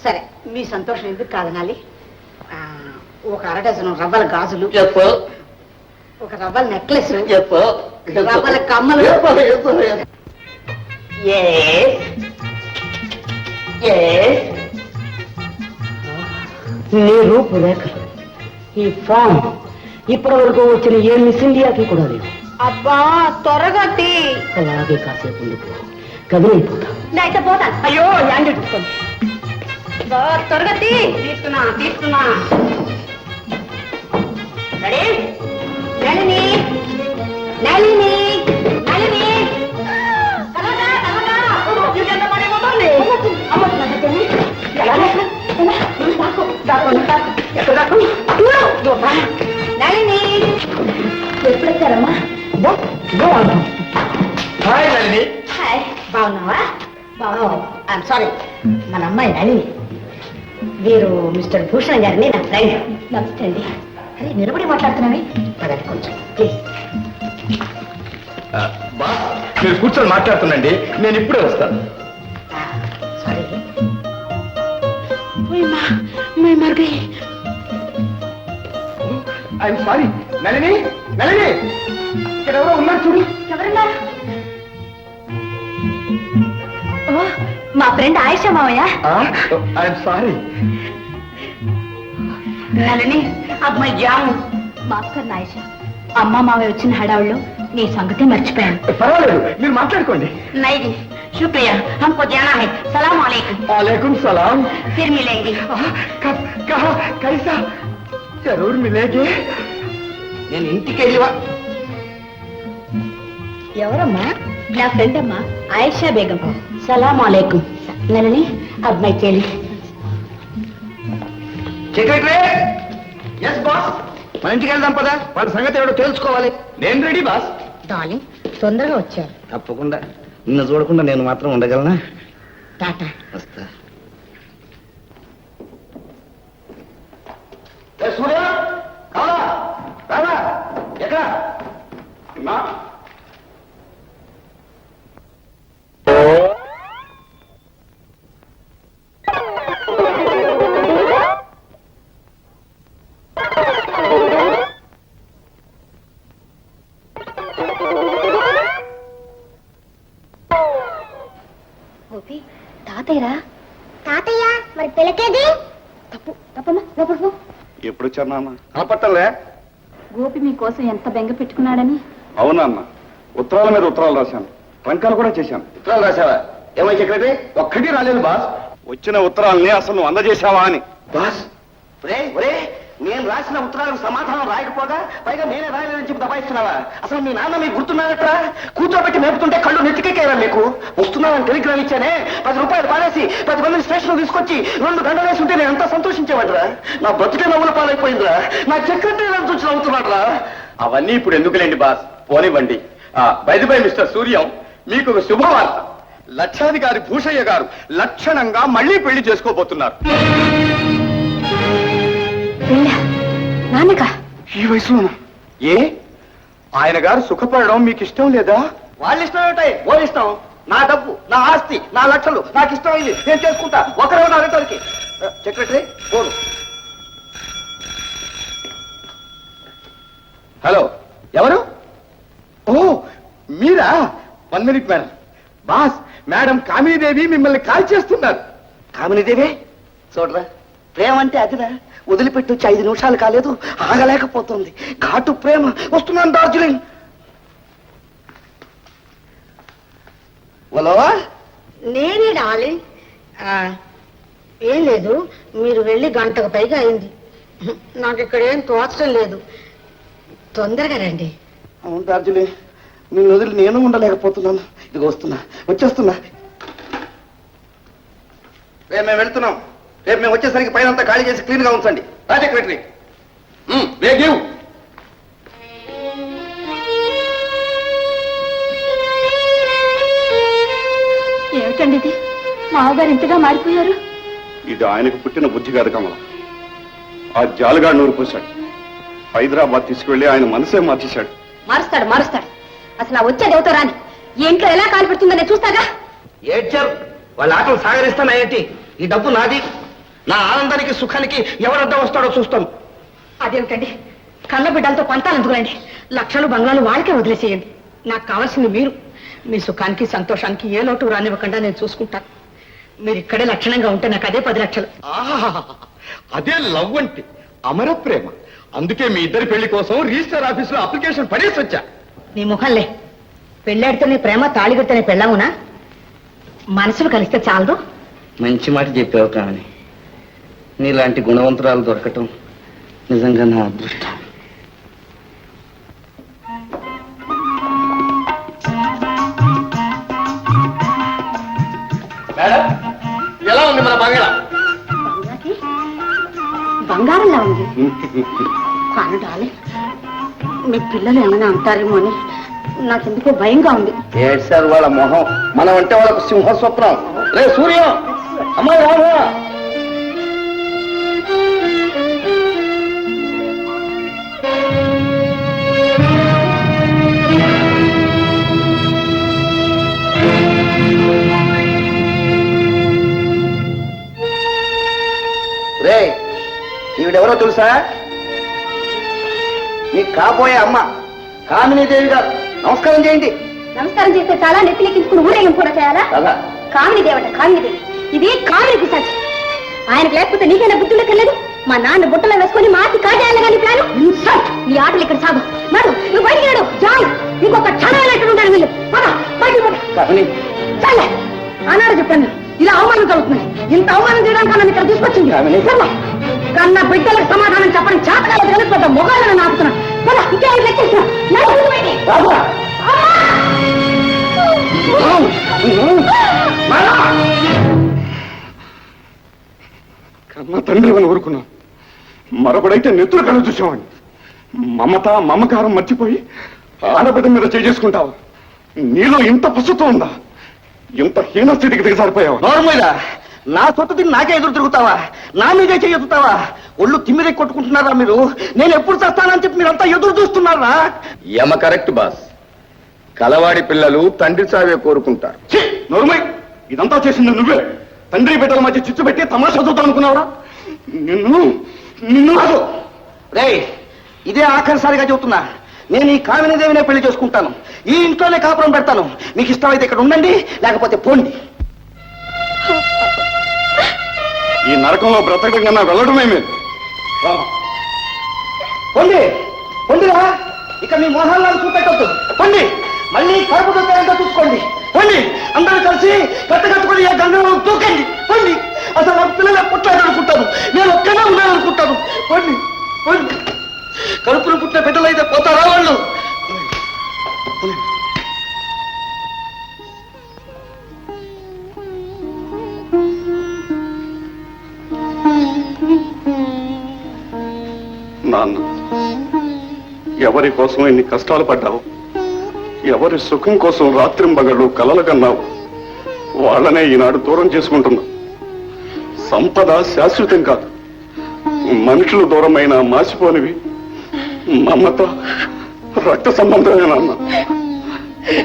సరే మీ సంతోషం ఎందుకు కాదనాలి. ఒక 1/2 డజను రవ్వల గాజులు, చెప్పు. ఒక రవ్వల నెక్లెస్, చెప్పు. రవ్వల కమ్మలు. నీ రూపురేఖలు, ఈ ఫామ్, ఇప్పటి వరకు వచ్చిన ఏ మిస్ ఇండియాకి కూడా లేవు. అబ్బా త్వరగా తీ. అలాగే కాసేపు ఉండిపో, కదిలిపోతా. అయితే పోతాను. అయ్యో యాండి చూసుకోండి. త్వరగా తీ. తీస్తున్నా తీస్తున్నా. రెడీ? నళిని నళిని నళిని నళిని ఎప్పుడు వచ్చారమ్మా? హాయ్ నళిని. హాయ్ బాగున్నావా? బాగున్నావు. సారీ మన అమ్మాయి నళిని. వీరు మిస్టర్ భూషణ్ గారిని నా ఫ్రెండ్. నమస్తే అండి. అరే నిలబడి మాట్లాడుతున్నావి అదండి కొంచెం ప్లీజ్. బాస్ మీరు కూర్చొని మాట్లాడుతుండండి, నేను ఇప్పుడే వస్తాను. Sorry I'm sorry. Nalini, Nalini, ఇక్కడ ఎవరో ఉన్నారు చూడు. ఎవరున్నారు? ఓ మా ఫ్రెండ్ ఆయేషా మావయ్య. I'm sorry. నళిని అమ్మాయి జాము. మాస్టర్ ఆయేషా, అమ్మ మావయ్య వచ్చిన హడావుల్లో నీ సంగతి మర్చిపోయాను. పర్వాలేదు, మీరు మాట్లాడుకోండి. నైది शुक्रिया, हमको जाना है. सलाम वालेकुम. वालेकुम सलाम. फिर मिलेंगे. कब, कहाँ, कैसा? जरूर मिलेंगे. నేను ఇంటికి వెళ్ళివా. ఎవరమ్మా? నా ఫ్రెండ్ అమ్మా ఆయేషా బేగం. సలాం వాలేకుం. నళిని అబ్బాయి చెల్లి. సెక్రటరీ బాస్ మన ఇంటికి వెళ్దాం పదా, వాడి సంగతి ఎవడో తెలుసుకోవాలి. నేను రెడీ బాస్. డార్లింగ్ తొందరగా వచ్చారు. తప్పకుండా. నిన్ను చూడకుండా నేను మాత్రం ఉండగలనా? టాటా. వస్తా. సూర్య కావాలా రావా? ఎక్కడ? గోపి తాతయ్యరా. తాతయ్య మరి పిలకేది? తప్పమ్మా లోపలికి. ఎప్పుడు వచ్చారు నాన్న? కనపట్టలే. గోపి మీకోసం ఎంత బెంగ పెట్టుకున్నాడని. అవునా అన్న, ఉత్తరాల మీద ఉత్తరాలు రాశాను, ట్రంకాలు కూడా చేశాను. ఉత్తరాలు రాశావా? ఏమై సెక్రటరీ? ఒక్కటి రాలేదు బాస్. వచ్చిన ఉత్తరాలని అసలు నువ్వు అందజేశావా అని. బాస్ ఒరే ఒరే, నేను రాసిన ఉత్తరాలకు సమాధానం రాయకపోగా పైగా నేనే రాయలేదని చెప్పి దబాయిస్తున్నావా? అసలు మీ నాన్న మీకు గుర్తున్నాడట్రా? కూర్చోబెట్టి మేపుతుంటే కళ్ళు నెత్తికెక్కేరా మీకు? వస్తున్నానని టెలిగ్రామ్ ఇచ్చానే, 10 రూపాయలు పారేసి 10 మందిని స్టేషన్ తీసుకొచ్చి 2 గంటలు వేసి ఉంటే నేను ఎంత సంతోషించేవాడ్రా. నా బతుకే నవ్వుల పాలైపోయిందిరా. నా సెక్రటరీ నన్ను చూసి నవ్వుతున్నాడ్రా. అవన్నీ ఇప్పుడు ఎందుకులేండి బాస్, పోనివ్వండి. బై మిస్టర్ సూర్యం, మీకు ఒక శుభవార్త. లక్షాధికారి భూషయ్య గారు లక్షణంగా మళ్ళీ పెళ్లి చేసుకోబోతున్నారు. నాన్నక ఈ వయసులోనా? ఏ ఆయన గారు సుఖపడడం మీకు ఇష్టం లేదా? వాళ్ళు ఇష్టం ఏమిటాయి? ఓ ఇష్టం. నా డబ్బు, నా ఆస్తి, నా లక్షలు నాకు ఇష్టం అయింది, నేను చేసుకుంటా. ఒకరే అరటానికి. Secretary phone. హలో, ఎవరు? ఓ మీరా? 1 మినిట్ మేడం. బాస్, మేడం కామినీదేవి మిమ్మల్ని కాల్ చేస్తున్నారు. కామినీదేవి చూడరా, ప్రేమ అంటే అదిరా. వదిలిపెట్టి వచ్చి 5 నిమిషాలు కాలేదు, ఆగలేకపోతుంది. ఘాటు ప్రేమ. వస్తున్నాను డార్జిలింగ్. హలో, నేనే డార్లింగ్. ఏం లేదు, మీరు వెళ్ళి గంటకు పైగా అయింది. నాకు ఇక్కడ ఏం తోచడం లేదు. తొందరగా రండి. అవును డార్జిలింగ్, నిన్ను వదిలి నేను ఉండలేకపోతున్నాను. ఇదిగో వస్తున్నా, వచ్చేస్తున్నా. రేపు మేము వెళ్తున్నాం. రేపు మేము వచ్చేసరికి పైన అంతా ఖాళీ చేసి క్లీన్ గా ఉంచండి. రా సెక్రటరీ. ఏమిటండి ఇది? మావగారు ఇంతగా మారిపోయారు. ఇది ఆయనకు పుట్టిన బుద్ధి కాదు కమల. ఆ జాలుగా నూరు పూశాడు. హైదరాబాద్ తీసుకువెళ్లి ఆయన మనసే మార్చేశాడు. మారుస్తాడు. అసలు ఆ వచ్చే దేవతో రాని ఈ ఇంట్లో ఎలా కాలు పెడుతుందని చూస్తాగా. ఏడ్చారు వాళ్ళ ఆటలు సాగరిస్తానా ఏంటి? ఈ డబ్బు నాది. నా ఆనందానికి సుఖానికి ఎవరడ్డా వస్తాడో చూస్తాను. అదేమిటండి, కళ్ళ బిడ్డలతో పంతాలు ఎందుకురండి? లక్షలు బంగ్లాలు వాళ్ళకే వదిలేసేయండి. నాకు కావాల్సింది మీరు. మీ సుఖానికి సంతోషానికి ఏ లోటు రానివ్వకుండా నేను చూసుకుంటాను. మీరు ఇక్కడే లక్షణంగా ఉంటే నాకు అదే 10 లక్షలు. అదే లవ్ అంటే, అమర ప్రేమ. అందుకే మీ ఇద్దరి పెళ్లి కోసం రిజిస్టర్ ఆఫీసులో అప్లికేషన్ పడేసి వచ్చా. నీ ముఖంలే. పెళ్ళాడితేనే ప్రేమ, తాళిగడితేనే పెళ్ళామునా? మనసులు కలిస్తే చాలదు. మంచి మాట చెప్పావు కానీ నీలాంటి గుణవంతురాలు దొరకటం నిజంగా నా అదృష్టం. మేడం, ఎలా ఉంది మన బంగాళా? బంగారంలా ఉంది. కానీ డాలి, మీ పిల్లలు ఏమైనా అంటారేమో అని నాకెందుకో భయంగా ఉంది. ఏడ్సారు వాళ్ళ మొహం. మనం అంటే వాళ్ళకు సింహస్వప్నం. రే సూర్యం, అమ్మాయి రావా? రే, ఈవిడెవరో తెలుసా? నీకు కాబోయే అమ్మ కామినీదేవి గారు. నమస్కారం చేయండి. నమస్కారం చేస్తే చాలా నెత్తిలెక్కించుకుని ఊరేగింపు కూడా చేయాలా? కదా కామిని దేవట, కామిని దేవి. ఇది కామిని పిశాచి. ఆయనకు లేకపోతే నీకైనా బుద్ధులెక్కర్లేదు? మా నాన్న బుట్టలో వేసుకుని మాటి కాజేయాలి కానీ ప్లాను. నీ ఆటలు ఇక్కడ సాగు. నడు, నువ్వు బయటికి నడు. జాయ్, ఇంకొక క్షణం వెళ్ళట్టు ఉంటారు వీళ్ళు. కామిని, చాలే, ఆనాడు చెప్పాను ఇలా అవమానం కలుగుతున్నాయి. ఇంత అవమానం చేయడానికి నన్ను ఇక్కడ తీసుకొచ్చింది. కన్నా బిడ్డలకు సమాధానం చెప్పడం చేతకాలకు కలిసిపోతా మొగాలను నాపుతున్నా. ఇంకే లెక్కేస్తున్నా. కన్నా తండ్రి అని ఊరుకున్నాం. మరొకడైతే నెత్తురు కళ్ళు చూసేవాడిని. మమత మమకారం మర్చిపోయి ఆడబిడ్డ మీద చేసుకుంటావు. నీలో ఇంత పసుతో ఉందా? ఇంత హీన స్థితికి దిగజారిపోయావు. నోర్మోయిరా, నా సొత్తు తిని నాకే ఎదురు తిరుగుతావా? నా మీదే చెయ్యెత్తుతావా? ఒళ్ళు తిమ్మిరే కొట్టుకుంటున్నారా మీరు? నేను ఎప్పుడు చస్తానని చెప్పి మీరంతా ఎదురు చూస్తున్నారా? యమ కరెక్ట్ బాస్. కలవాడి పిల్లలు తండ్రి చావే కోరుకుంటారు. నోర్మై, ఇదంతా చేసింది నువ్వే. తండ్రి బిడ్డల మధ్య చిచ్చు పెట్టి తమాషా చూద్దాం అనుకున్నావురా? నిన్ను నిన్ను రేయ్, ఇదే ఆఖరిసారిగా చెబుతున్నా. నేను ఈ కామినీదేవినే పెళ్లి చేసుకుంటాను. ఈ ఇంట్లోనే కాపురం పెడతాను. మీకు ఇష్టమైతే ఇక్కడ ఉండండి, లేకపోతే పోండి. ఈ నరకంలో బ్రతకడం కన్నా వెళ్ళడమే మేము. పొండి పొండిరా, ఇక మీ మొహాలను చూపెట్టద్దు. పొండి, మళ్ళీ కడుపు దొంగ చూసుకోండి. పొండి, అందరూ కలిసి కట్టుకట్టుకుని ఆ గంగలో దూకండి. పొండి, అసలు నా పిల్లలు పుట్టాడు అనుకుంటాను, నేను ఒక్కనే ఉన్నాను అనుకుంటాను. పొండి పొండి, కడుపును పుట్టిన బిడ్డలు అయితే పోతారా వాళ్ళు? నాన్న, ఎవరి కోసం ఇన్ని కష్టాలు పడ్డావు, ఎవరి సుఖం కోసం రాత్రింబగళ్ళు కలలు కన్నావు, వాళ్ళనే ఈనాడు దూరం చేసుకుంటున్నావు. సంపద శాశ్వతం కాదు, మనుషులు దూరమైన మాసిపోనివి మమత రక్త సంబంధమే నాన్న.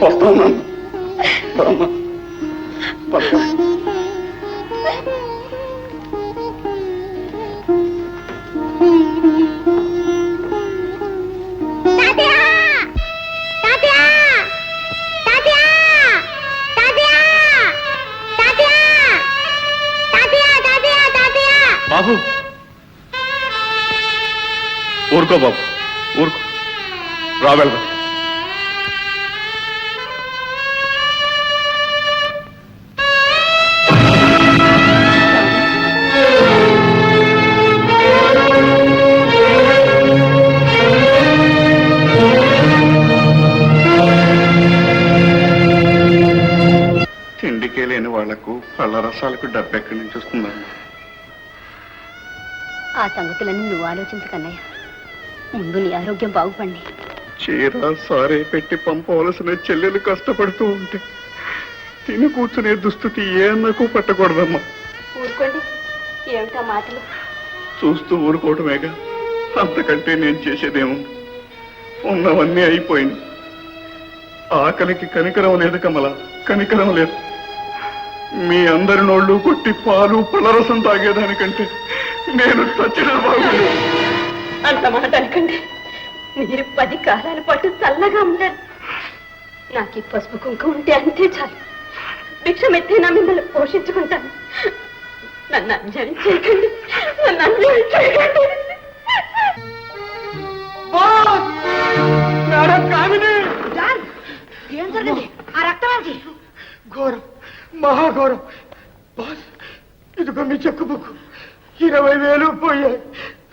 వస్తాను నాన్న. రామ్మా. పద. బాబు, ఊరుకో బాబు, ఊరుకో. రా వెళ్దాం. తిండికే లేని వాళ్లకు పళ్ళ రసాలకు డబ్బెక్కడి నుంచి వస్తుందమ్మా? ఆ సంగతులన్నీ నువ్వు ఆలోచించకన్నయ్య. ముందు నీ ఆరోగ్యం బాగుపడి. చీర సారే పెట్టి పంపవలసిన చెల్లెలు కష్టపడుతూ ఉంటే తిని కూర్చునే దుస్థితి ఏ అన్నకు పట్టకూడదమ్మా. ఊరుకోండి, ఏమిటా మాటలు? చూస్తూ ఊరుకోవటమేగా, అంతకంటే నేను చేసేదేమో. ఉన్నవన్నీ అయిపోయింది. ఆకలికి కనికరం లేదు కమల, కనికరం లేదు. మీ అందరి నోళ్ళు కొట్టి పాలు పళ్ళరసం తాగేదానికంటే నేను చచ్చినా బాగుండేది. అంత మాట అనకండి. మీరు 10 కాలాల పాటు చల్లగా ఉన్నారు. నాకు ఈ పసుపు కుంకుమ ఉంటే అంతే చాలు. భిక్షమెత్తే నా మిమ్మల్ని పోషించుకుంటాను. నన్ను అన్యాయం చేయకండి, నన్ను అన్యాయం చేయకండి. ఏం జరిగింది? ఆ రక్తం ఘోరం, మహాఘోరం. బాస్, ఇదిగో మీ చెక్కు బుక్. 20,000 పోయాయి.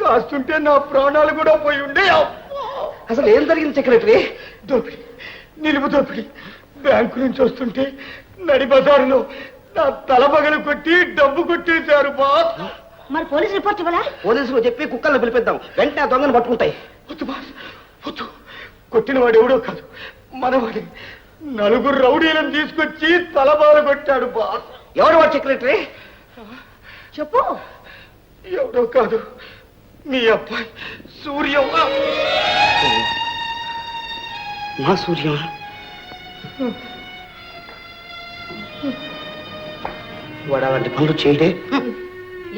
కాస్తుంటే నా ప్రాణాలు కూడా పోయి ఉండే. అసలు ఏం జరిగింది సెక్రటరీ? దోపిడి, నిలువు దోపిడి. బ్యాంకు నుంచి వస్తుంటే నడి బజారులో నా తల పగలు కొట్టి డబ్బు కొట్టేశారు బాస్. మరి పోలీస్ రిపోర్ట్ ఇవ్వలా? పోలీసులు చెప్పి కుక్కలను పిలిపిద్దాం, వెంటనే ఆ దొంగను పట్టుకుంటాయి. వద్దు బాస్, వద్దు. కొట్టిన వాడు ఎవడో కాదు, మనవాడి. 4 రౌడీలను తీసుకొచ్చి తలబాలు కొట్టాడు బాస్. ఎవరు వాడు సెక్రటరీ? చెప్పు. ఎవడో కాదు, మీ అబ్బాయి సూర్యం. మా సూర్యం? వాడు అలాంటి పనులు చేయడే.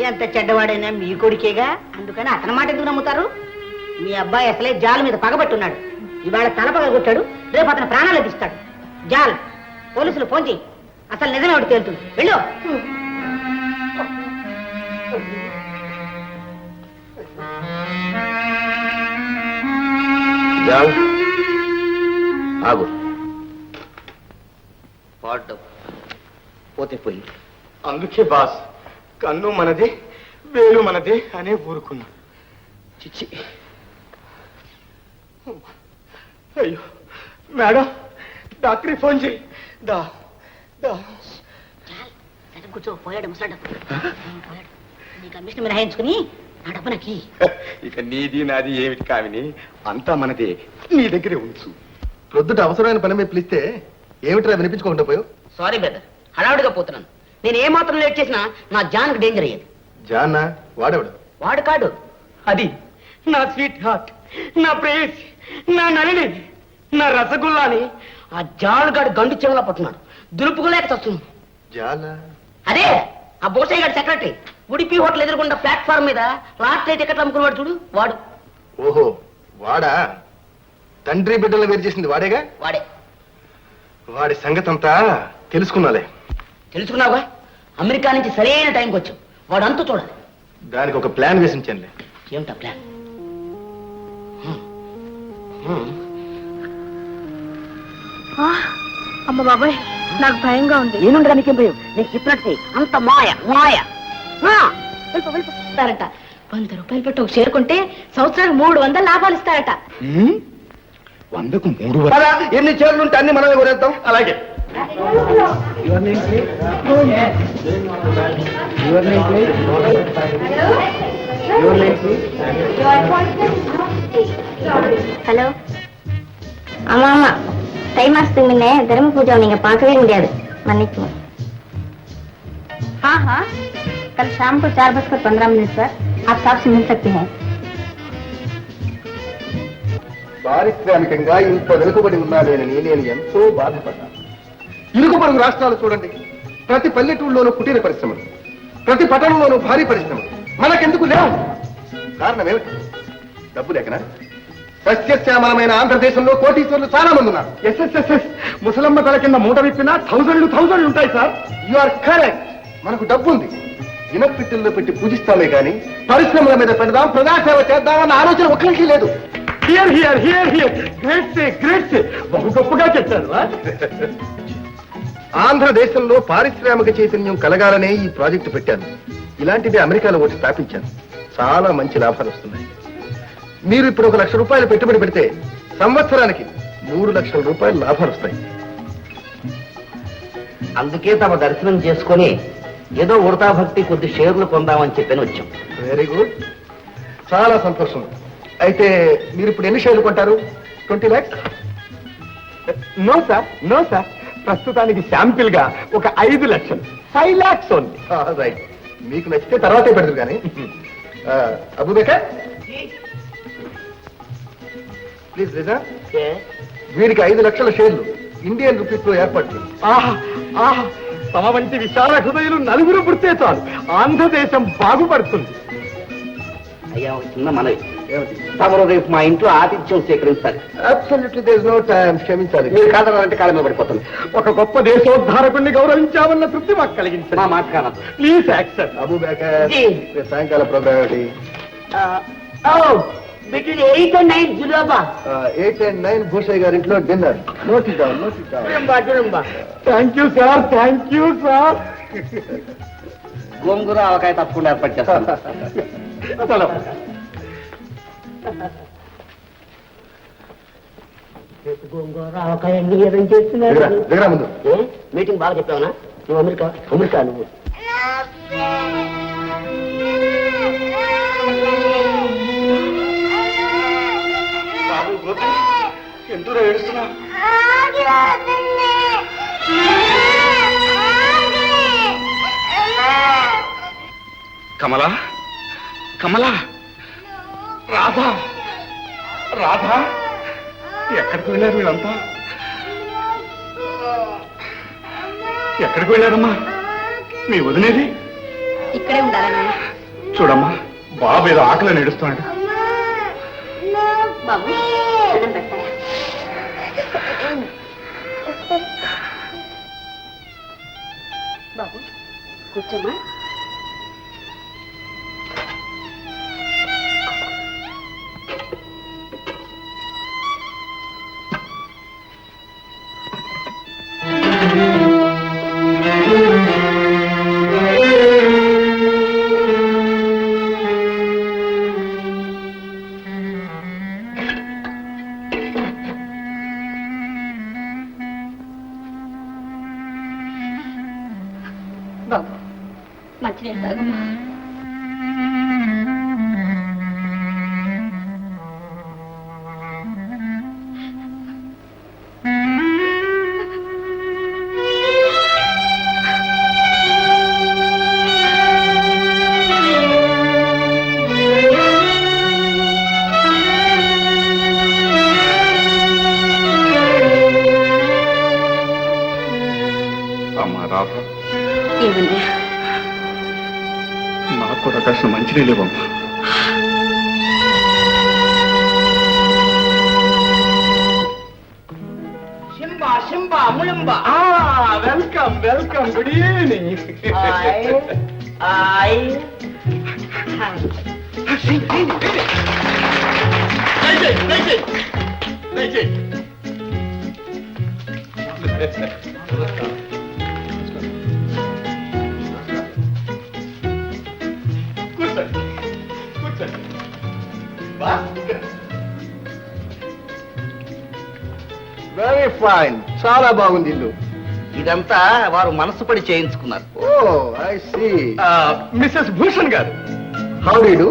ఎంత చెడ్డవాడైనా మీ కొడుకేగా, అందుకని అతని మాట ఎందుకు నమ్ముతారు? మీ అబ్బాయి అసలే జాల్ మీద పగబట్టున్నాడు. ఇవాళ తల పగలగొట్టాడు, రేపు అతని ప్రాణాలు తీస్తాడు. జాల్, పోలీసులు ఫోన్ చేయి. అసలు నిజమే ఒకటి తేలుతుంది. వెళ్ళు. జాల్, ఆగు. పాడ్డం పోతే పోయి. అందుకే బాస్, కన్ను మనదే వేలు మనదే అనే ఊరుకున్నా. చిచ్చి. అయ్యో మేడం, డాక్టర్కి ఫోన్ చేయి. దా దా. కూర్చో, పోయాడు ముసలాడు. పోయాడు. నీ కమిషన్ మినహాయించుకుని నా డబ్బు నాకి ఇక నీది నాది ఏమిటి కామిని, అంతా మనదే, నీ దగ్గరే ఉంచు. ప్రొద్దుట అవసరమైన పని మీద పిలిస్తే ఏమిట్రా వినిపించుకోకుండా పోయావు? సారీ బ్రదర్, హడావుడిగా పోతున్నాను. నేను ఏ మాత్రం లేట్ చేసినా నా జాన్కి డేంజర్ అయ్యేది. జానా వాడేవాడు? వాడు కాడు, అది నా స్వీట్ హార్ట్, నా ప్రేయస్, నా నలిని, నా రసగుల్లాని ఆ జాలుగాడు గండు చెవులా పట్టున్నాడు. దులుపుకోలేక చస్తున్నాను. జానా? అదే ఆ బోసయ్య గారి సెక్రటరీ, ఉడిపి హోటల్ ఎదురుకుండా ప్లాట్ఫామ్ మీద లాస్ట్ నైట్ టికెట్లు అమ్ముకునేవాడు చూడు, వాడు. ఓహో వాడా? తండ్రి బిడ్డలు వేరు చేసింది వాడేగా? వాడే. వాడి సంగతి అంతా తెలుసుకున్నాలే. తెలుసుకున్నావా? అమెరికా నుంచి సరైన టైంకి వచ్చావు. వాడు అంతు చూడాలి. దానికి ఒక ప్లాన్ వేసి ఉంచానులే. ఏమిటా ప్లాన్? అమ్మ బాబాయ్, నాకు భయంగా ఉంది. ఏనుండగా నీకేం భయం? నేను చెప్పినట్టు అంత మాయ మాయ. ఇస్తారట. 100 రూపాయలు పెట్టి ఒక షేర్ కొంటే సంవత్సరానికి 300 లాభాలు ఇస్తారట. 100కు 3 పద, ఎన్ని చీరలు ఉంటే అన్ని మనమే కొనేద్దాం. అలాగే. ஹலோ, ஆமா ஆமா, தை மாசத்துக்கு முன்னே தர்ம பூஜை நீங்க பார்க்கவே முடியாது, மன்னிக்கணும். हाँ हाँ, कल शाम को 4:15 पर आप साहब से मिल सकते हैं. పారిశ్రామికంగా ఇంత వెనుకబడి ఉన్నాడేనని నేను ఎంతో బాధపడ్డాను. ఇరుగుపరుగు రాష్ట్రాలు చూడండి, ప్రతి పల్లెటూళ్ళలోనూ కుటీర పరిశ్రమలు, ప్రతి పట్టణంలోనూ భారీ పరిశ్రమలు. మనకెందుకు లేవు? కారణం ఏమిటి? డబ్బు లేకనా? సస్యశ్యామలమైన ఆంధ్రదేశంలో కోటీశ్వరులు చాలా మంది ఉన్నారు. ఎస్ఎస్ఎస్ఎస్ ముసలమ్మ తల కింద మూట విప్పినా 1000 ఉంటాయి సార్. You are correct. మనకు డబ్బు ఉంది, ఇనపిట్టుల్లో పెట్టి పూజిస్తామే కానీ పరిశ్రమల మీద పెడదాం, ప్రజాసేవ చేద్దామన్న ఆలోచన ఒక్కరికి లేదు. Here here here here, great, బహు గొప్పగా చెప్పారు. ఆంధ్రదేశంలో పారిశ్రామిక చైతన్యం కలగాలనే ఈ ప్రాజెక్టు పెట్టాను. ఇలాంటిది అమెరికాలో ఒకటి స్థాపించాను. చాలా మంచి లాభాలు వస్తున్నాయి. మీరు ఇప్పుడు 1 లక్ష రూపాయలు పెట్టుబడి పెడితే సంవత్సరానికి 3 లక్షల రూపాయలు లాభాలు వస్తాయి. అందుకే తమ దర్శనం చేసుకొని ఏదో ఉడతా భక్తి కొద్ది షేర్లు కొందామని చెప్పని వచ్చాం. వెరీ గుడ్, చాలా సంతోషం. అయితే మీరు ఇప్పుడు ఎన్ని షేర్లు కొంటారు? 20 lakhs? నో సార్, ప్రస్తుతానికి శాంపిల్ గా ఒక 5 లక్షలు, 5 lakhs ఓన్లీ. రైట్, మీకు నచ్చితే తర్వాతే పెడతారు కానీ. అబూబకర్ ప్లీజ్ రిజా, వీరికి 5 లక్షల షేర్లు ఇండియన్ రూపీస్ లో ఏర్పాటు చేయండి. ఆహా, తమ వంటి విశాల హృదయులు నలుగురు పుడితే చాలు, ఆంధ్రదేశం బాగుపడుతుంది. అయ్యా, చిన్న మనవి, తమరు రేపు మా ఇంట్లో ఆతిథ్యం స్వీకరించాలి. Absolutely there is no time. క్షమించాలి, మీరు కాదనంటే కాలం మీద పడిపోతుంది. ఒక గొప్ప దేశోద్ధారకుడిని గౌరవించామన్న తృప్తి మాకు కలిగించండి. మా మాట కానదు. Please accept. అబూబకర్, జీ. సాయంకాల ప్రోగ్రామ్ ఏమిటి? బిట్వీన్ 8 and 9 జులాబా. 8 and 9 భూషయ్య గారి ఇంట్లో dinner. Note it down. Thank you sir. గోంగూర ఆవకాయ తప్పకుండా ఏర్పాటు చేస్తాను. చలో. గోంగూర ఆవకాయ ఏం చేస్తున్నారు? దగ్గర ముందు మీటింగ్ బాగా చెప్పావునా? నువ్వు అమెరికా నువ్వు ఎందుకు ఏడుస్తున్నా? కమలా, రాధా, ఎక్కడికి వెళ్ళారు వీళ్ళంతా? ఎక్కడికి వెళ్ళారమ్మా? మీ వదిలేది? ఇక్కడే ఉండాలని. చూడమ్మా, బాబు ఏదో ఆకలి ఏడుస్తున్నాడు. బాబు, అన్నం పెట్టారా? బాబు, కూర్చోమ్మా. బాబు, మంచినీళ్ళు తాగమ్మా. అమ్మా రాధ, ఏమన్నయ్య? నాకు కూడా కాసిన మంచినీళ్ళేవమ్మా. శింబా శింబా ముళంబా వెల్కమ్ వెల్కమ్, గుడ్ ఈవినింగ్. కూర్చోండి కూర్చోండి. వెరీ ఫైన్, చాలా బాగుంది ఇల్లు. ఇదంతా వారు మనసు పడి చేయించుకున్నారు. Oh I see. Mrs Bhushan గారు, how do you do?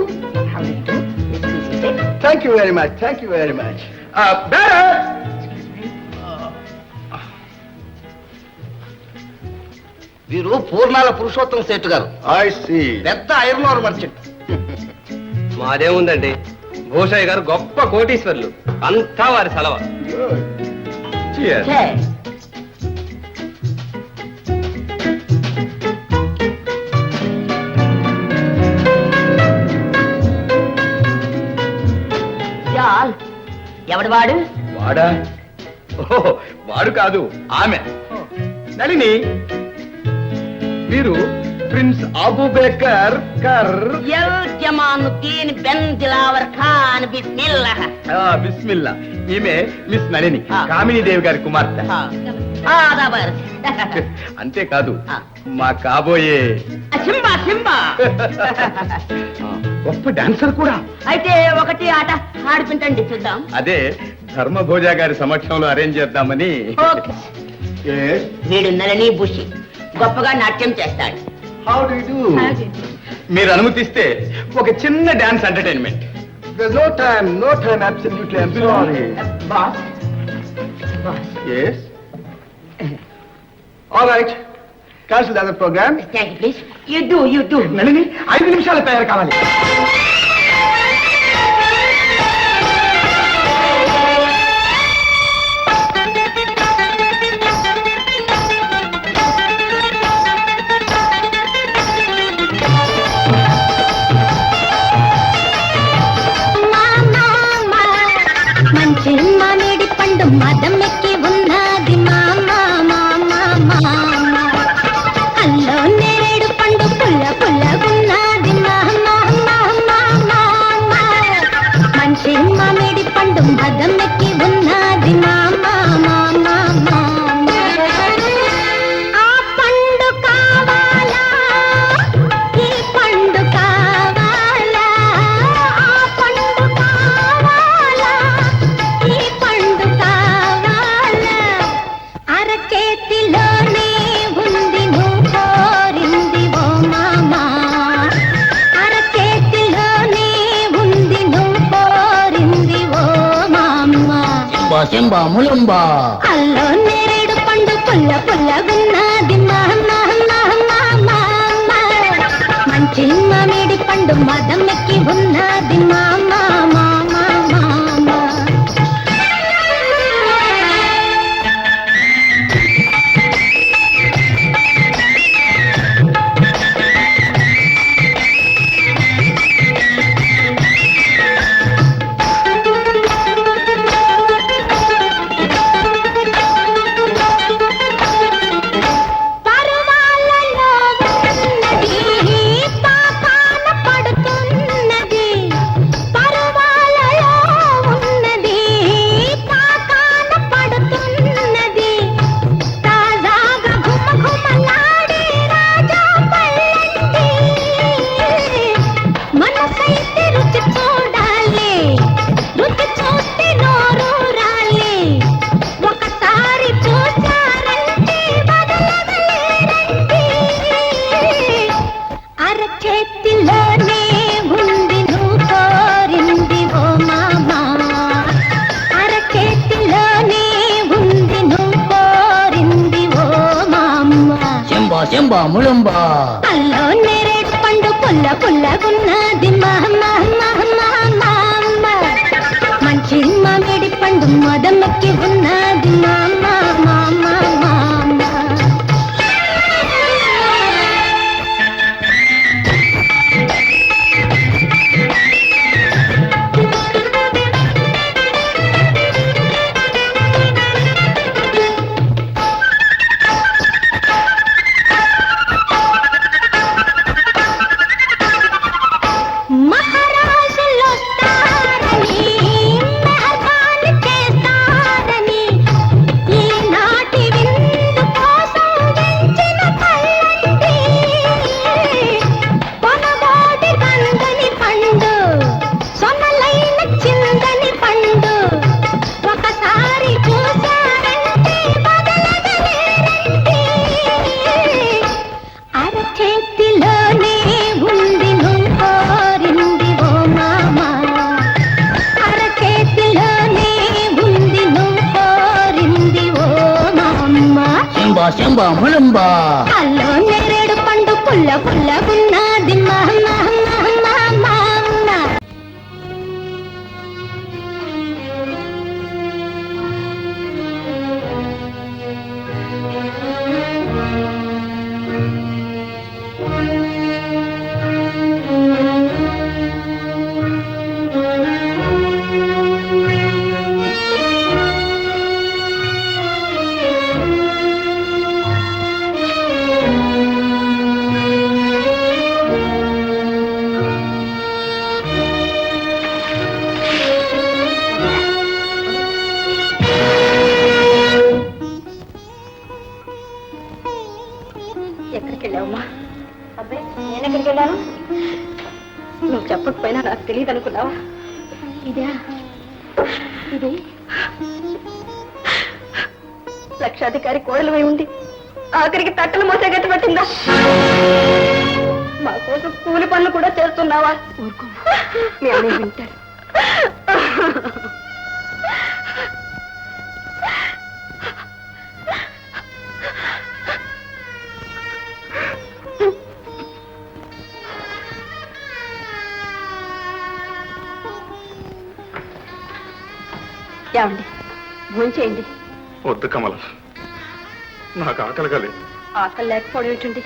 Thank you very much, thank you very much. వీరు పూర్ణాల పురుషోత్తం సేటు గారు. I see. పెద్ద ఐరన్ ఓర్ మర్చెంట్. మాదేముందండి, భూషయ్య గారు గొప్ప కోటీశ్వర్లు, అంతా వారి సెలవు. Cheers. జాల్ ఎవడు వాడు? వాడా? ఓ, వాడు కాదు, ఆమె నళిని. మీరు ప్రిన్స్ అబూబకర్ కర్. ఎల్ జమానుద్దీన్ బెన్ దిలావర్ ఖాన్ బిస్మిల్లాహ్. బిస్మిల్లా. ఈమె మిస్ నళిని, కామినీ దేవి గారి కుమార్తె. అంతేకాదు, మా కాబోయే సింబా సింబా. గొప్ప డాన్సర్ కూడా. అయితే ఒకటి ఆట ఆడిపించండి చూద్దాం. అదే ధర్మభోజ గారి సమక్షంలో అరేంజ్ చేద్దామని. ఓకే. వీడు నళిని బుషి గొప్పగా నాట్యం చేస్తాడు. How do you do? మీరు అనుమతిస్తే ఒక చిన్న dance entertainment. No time, absolutely, I'm sorry. Boss Yes? All right, cancel the other program. Thank you please. You do. Nalini 5 నిమిషాల తయారు కావాలి. మంచి మామిడి పండు మదం ఎక్కి ఉన్నది మామా మామా మామా, అల్లో నేరేడు పండు పుల్ల పుల్లగున్నది మామా మామా మామా, మంచి మామిడి పండు మదం ఎక్కి ఉన్నది మామా మామా మామా, ఆ పండు కావాలా ఈ పండు కావాలా, ఆ పండు కావాలా ఈ పండు కావాలా, అరచేతిలోనే ఉంది నువ్వు కోరింది ఓ మామా, అరచేతిలోనే ఉంది నువ్వు కోరింది ఓ మామా, Simba, mulumba. అల్లో నేరేడు పండు పుల్ల పుల్లగున్నది మామా మామా మామా, మంచి మామిడి పండు మదం ఎక్కి ఉన్నది మామా మామా మామా. పరువాలలో ఉన్నది పాపాన పడుతున్నది, పరువాలలో ఉన్నది పాపాన పడుతున్నది, తాజాగా ఘుమఘుమలాడే రాజా పళ్ళంటి, మనసైతే రుచి చూడాలి, రుచి చూస్తే నోరూరాలి, ఒకసారి చూసారంటే వదలగలేరండి, అరచేతిలోనే ఉంది నువ్వు కోరింది ఓ మామా, అరచేతిలోనే ఉంది నువ్వు కోరింది ఓ మామా, Simba, mulumba. అల్లో నేరేడు పండు పుల్ల పుల్లగున్నది మామా మామా మామా, మంచి మామిడి పండు మదమెక్కి ఉన్నది మామా మామా మామా. ములంబా ములంబా అల్లో నేరేడు పండు పుల్ల పుల్లగున్నది మామ ఎక్కడికి వెళ్ళావమ్మా? అబ్బాయి నేను ఎక్కడికి వెళ్ళాను? నువ్వు చెప్పకపోయినా నాకు తెలియదు అనుకున్నావా? ఇదే ఇది లక్షాధికారి కోడలు ఉండి ఆఖరికి తట్టలు మోసే గట్టి పట్టిందా? మా కోసం కూలి పనులు కూడా చేస్తున్నావా? ఊరుకో, మీ అన్నయ్య వింటాడు. ఏమండి, భోంచేయండి. వద్దు కమల, నాకు ఆకలిగా లేదు. ఆకలి లేకపోవడం ఏంటండి?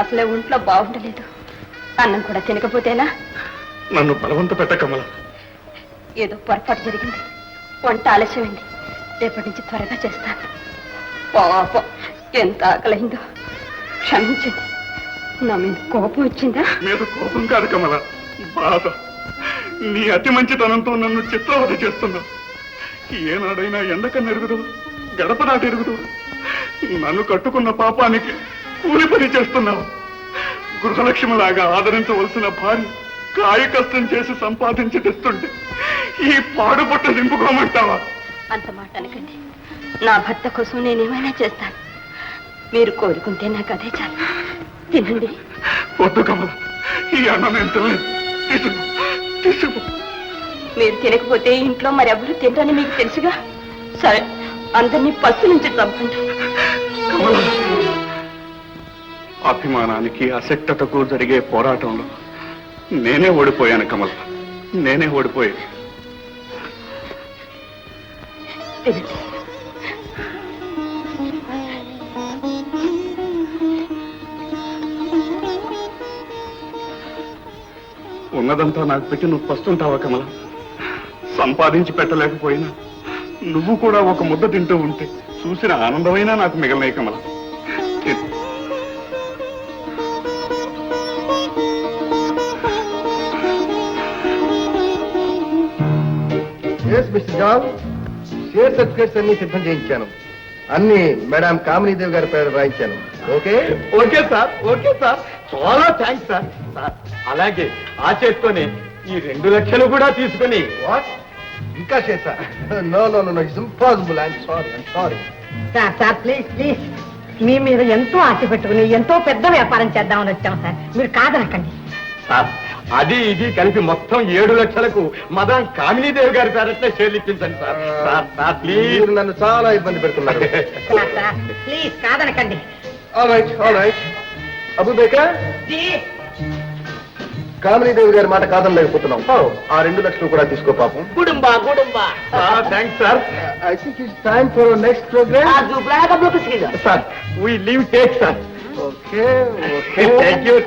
అసలే ఒంట్లో బాగుండలేదు. అన్నం కూడా తినకపోతేనా? నన్ను బలవంత పెట్ట కమల. ఏదో పొరపాటు జరిగింది, వంట ఆలస్యమైంది. రేపటి నుంచి త్వరగా చేస్తాను. పాపం ఎంత ఆకలైందో. క్షమించండి. నా మీద కోపం వచ్చిందా? మీద కోపం కాదు కమల, బాధ. నీ అతి మంచితనంతో నన్ను చిత్రవధ చేస్తున్నావు. ఏనాడైనా ఎండకన్నా ఎరుగుదు, గడప నాటి ఎరుగుదు. నన్ను కట్టుకున్న పాపానికి కూలి పని చేస్తున్నావు. గృహలక్ష్మిలాగా ఆదరించవలసిన భార్య కాయ కష్టం చేసి సంపాదించి తెస్తుంటే ఈ పాడుపట్ట నింపుకోమంటావా? అంత మాట అనకండి. నా భర్త కోసం నేనేమైనా చేస్తాను. మీరు కోరుకుంటే నాకు అదే చాలు. తినండి. వద్దు కమల, ఈ అన్నం నేను తినలేదు. తీసుకు. మీరు తినకపోతే ఇంట్లో మరెవరు తినరని మీకు తెలుసుగా. సరే, అందరినీ పస్తు నుంచి చంపండి. అభిమానానికి అశక్తతకు జరిగే పోరాటంలో నేనే ఓడిపోయాను కమల, నేనే ఓడిపోయాను. తినండి. ఉన్నదంతా నాకు పెట్టి నువ్వు పస్తుంటావా కమల? సంపాదించి పెట్టలేకపోయినా నువ్వు కూడా ఒక ముద్ద తింటూ ఉంటే చూసిన ఆనందమైనా నాకు మిగలనే కమల. మిస్టర్ జాన్, షేర్ సర్టిఫికేట్స్ అన్ని సిద్ధం చేయించాను. అన్ని మేడం కామినీదేవి గారి పేరు రాయించాను. Okay? Okay sir, okay sir, చాలా థ్యాంక్స్ సార్. సార్, అలాగే ఆ చేత్తోనే ఈ 2 లక్షలు కూడా తీసుకుని. వాట్? ఇంకా చేసా? No no no, it's impossible. I'm sorry. Sir sir please please, మీ మీద ఎంతో ఆశ పెట్టుకుని ఎంతో పెద్ద వ్యాపారం చేద్దామని వచ్చాం సార్. మీరు కాదనకండి. సార్, అది ఇది కలిపి మొత్తం 7 లక్షలకు మదాం కామినీదేవి గారి పేరట్నే షేర్లు ఇప్పించండి సార్. Sir sir please. మీరు నన్ను చాలా ఇబ్బంది పెడుతున్నారు. సార్ సార్ ప్లీజ్ కాదనకండి. All right. అబు బేకర్, కామినీదేవి గారి మాట కాదని లేకపోతున్నాం. ఆ 2 లక్షలు కూడా తీసుకో పాపం. కుటుంబా కుటుంబా. Thanks sir. I think it's time for next programme. Sir, we leave take sir. Okay.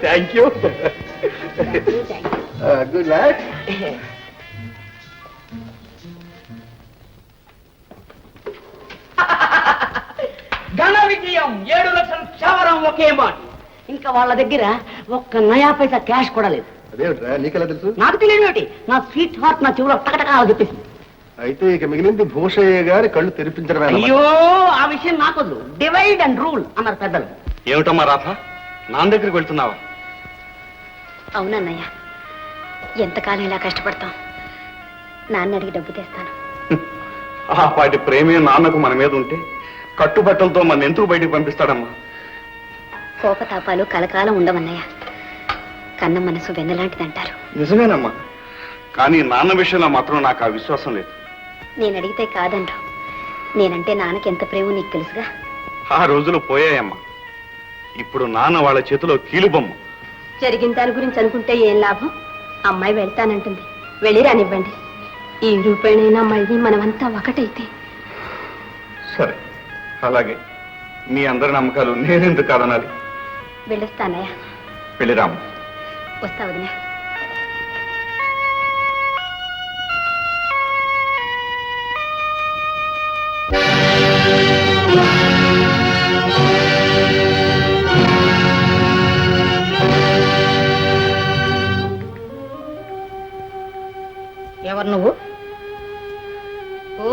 Thank you. Good luck. ఘన విజయం. 7 లక్షలు క్షవరం ఒకే మాట. ఇంకా వాళ్ళ దగ్గర ఒక్క నయా పైసా క్యాష్ కూడా లేదు. అదేమిట్రా, నీకెలా తెలుసు? నాకు తెలియదు ఏమిటి, నా స్వీట్ హార్ట్ నా చెవులో టకటకా చెప్పేసింది. అయితే ఇక మిగిలింది భూషయ్య గారి కళ్ళు తెరిపించడమే. అయ్యో, ఆ విషయం నాకొద్దు. డివైడ్ అండ్ రూల్ అన్నారు పెద్దలు. ఏమిటమ్మా రాధ, నాన్న దగ్గరికి వెళ్తున్నావా? అవునన్నయ్య, ఎంతకాలం ఇలా కష్టపడతాం. నాన్న అడిగి డబ్బు తెస్తాను. ఆ వాటి ప్రేమే నాన్నకు మన మీద ఉంటే కట్టుబట్టలతో మన ఎందుకు బయటికి పంపిస్తాడమ్మా? కోపతాపాలు కలకాలం ఉండవన్నయ్య. కన్న మనసు వెన్నలాంటిదంటారు. నిజమేనమ్మా, కానీ నాన్న విషయంలో మాత్రం నాకు ఆ విశ్వాసం లేదు. నేను అడిగితే కాదనరు. నేనంటే నాన్నకి ఎంత ప్రేమో నీకు తెలుసుగా. ఆ రోజులు పోయాయమ్మా. ఇప్పుడు నాన్న వాళ్ళ చేతిలో కీలుబొమ్మ. జరిగిన దాని గురించి అనుకుంటే ఏం లాభం? అమ్మాయి వెళ్తానంటుంది, వెళ్ళి రానివ్వండి. ఈ రూపాయనైనా మళ్ళీ మనమంతా ఒకటైతే. సరే, అలాగే. మీ అందరి నమ్మకాలు నేనెందుకు కాదనాలి? వెళ్ళొస్తానయ్యా. వెళ్ళిరాము. వస్తా వదినా. ఎవరు నువ్వు? ఓ,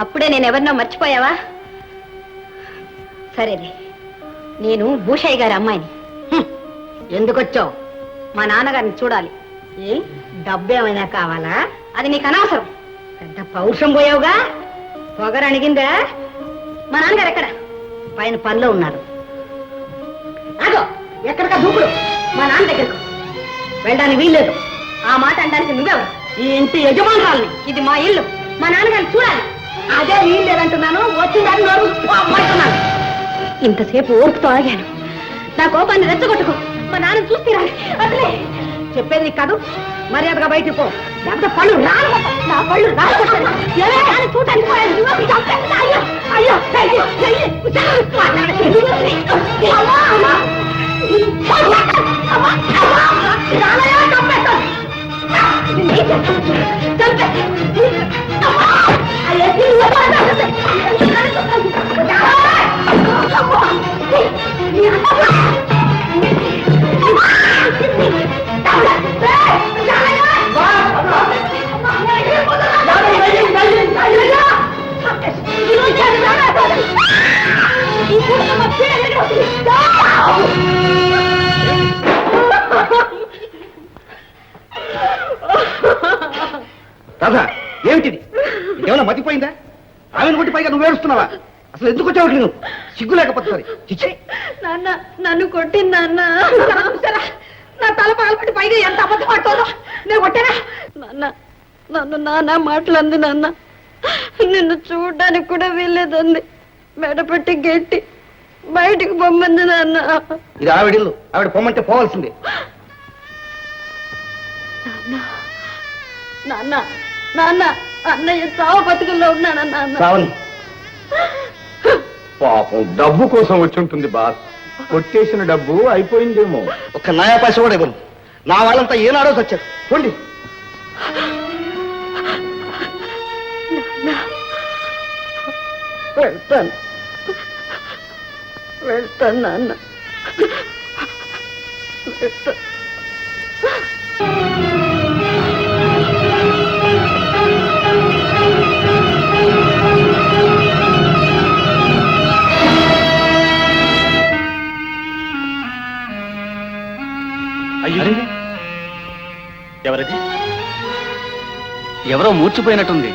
అప్పుడే నేను ఎవరినో మర్చిపోయావా? సరేలే, నేను భూషయ్య గారి అమ్మాయిని. ఎందుకు వచ్చావు? మా నాన్నగారిని చూడాలి. ఏ డబ్బు ఏమైనా కావాలా? అది నీకు అనవసరం. పెద్ద పౌరుషం పోయావుగా. పొగరు అణిగిందా? మా నాన్నగారు ఎక్కడ? పైన పనిలో ఉన్నారు. అదో ఎక్కడికా దూకుడు? మా నాన్న దగ్గరకు. వెళ్ళడానికి వీల్లేదు. ఆ మాట అనడానికి నువ్వెవరు? ఈ ఇంటి యజమానురాల్ని. ఇది మా ఇల్లు, మా నాన్నగారిని చూడాలి. అదే వీల్లేదంటున్నాను. వచ్చిందని నోరుతున్నాను. ఇంతసేపు ఓర్పుతో ఆగాను. నా కోపాన్ని రెచ్చగొట్టుకో. మా నాన్న చూస్తీరా? అసలే చెప్పేది కాదు. మర్యాదగా బయటికి పో. ఎంత పళ్ళు రాను. నా పళ్ళు రాసుకొట్టాను. ఎవరే కానీ చూడటానికి పోయాను. అయ్యో అయ్యో అయ్యో, రాధా, ఏమిటిది? ఏమైనా మతిపోయిందా? ఆమెను కొట్టి పైగా నువ్వు ఏడుస్తున్నావా? అసలు ఎందుకు వచ్చావు నువ్వు? సిగ్గు లేకపోతే చిచ్చి. నాన్న నన్ను కొట్టింది నాన్న. నా తల పగలబెట్టి పైగా ఎంత అబద్ధం ఆడుతుందో. నేను కొట్టానా? నాన్న నన్ను నాన్న మాటలంది. నాన్న నిన్ను చూడడానికి కూడా వీల్లేదంది. మెడపెట్టి గెట్టి బయటికి పొమ్మంది నాన్న. ఇది ఆవిడిల్లు. ఆవిడ పొమ్మంటే పోవాల్సిందే. నాన్న నాన్న అన్నయ్య చావు బతుకుల్లో ఉన్నానా నాన్న? సావని. పాపం డబ్బు కోసం వచ్చి ఉంటుంది బాస్. కొట్టేసిన డబ్బు అయిపోయిందేమో. ఒక్క నయా పైసా కూడా ఇవ్వను. నా వాళ్ళంతా ఏనాడో వచ్చారు. చూడండి. వెళ్తాను వెళ్తాను నాన్న. వెళ్తాను. ఎవరది? ఎవరో మూర్చిపోయినట్టుంది.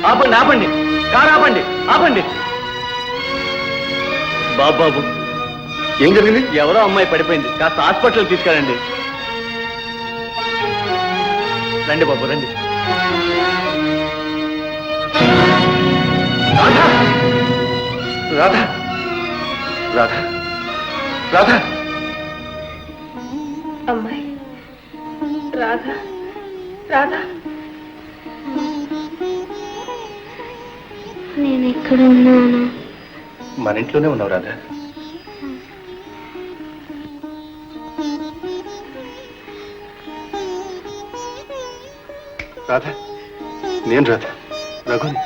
ఆపండి ఆపండి, కారు ఆపండి ఆపండి. బాబు, ఏం జరిగింది? ఎవరో అమ్మాయి పడిపోయింది. కాస్త హాస్పిటల్ తీసుకెళ్ళండి. రండి బాబు రండి. రాధా రాధా రాధా రాధా. అమ్మాయి రాధా రాధా. నేను ఎక్కడ ఉన్నాను? మన ఇంట్లోనే ఉన్నావు రాధా. రాధా, నేను రాధా, రఘుని.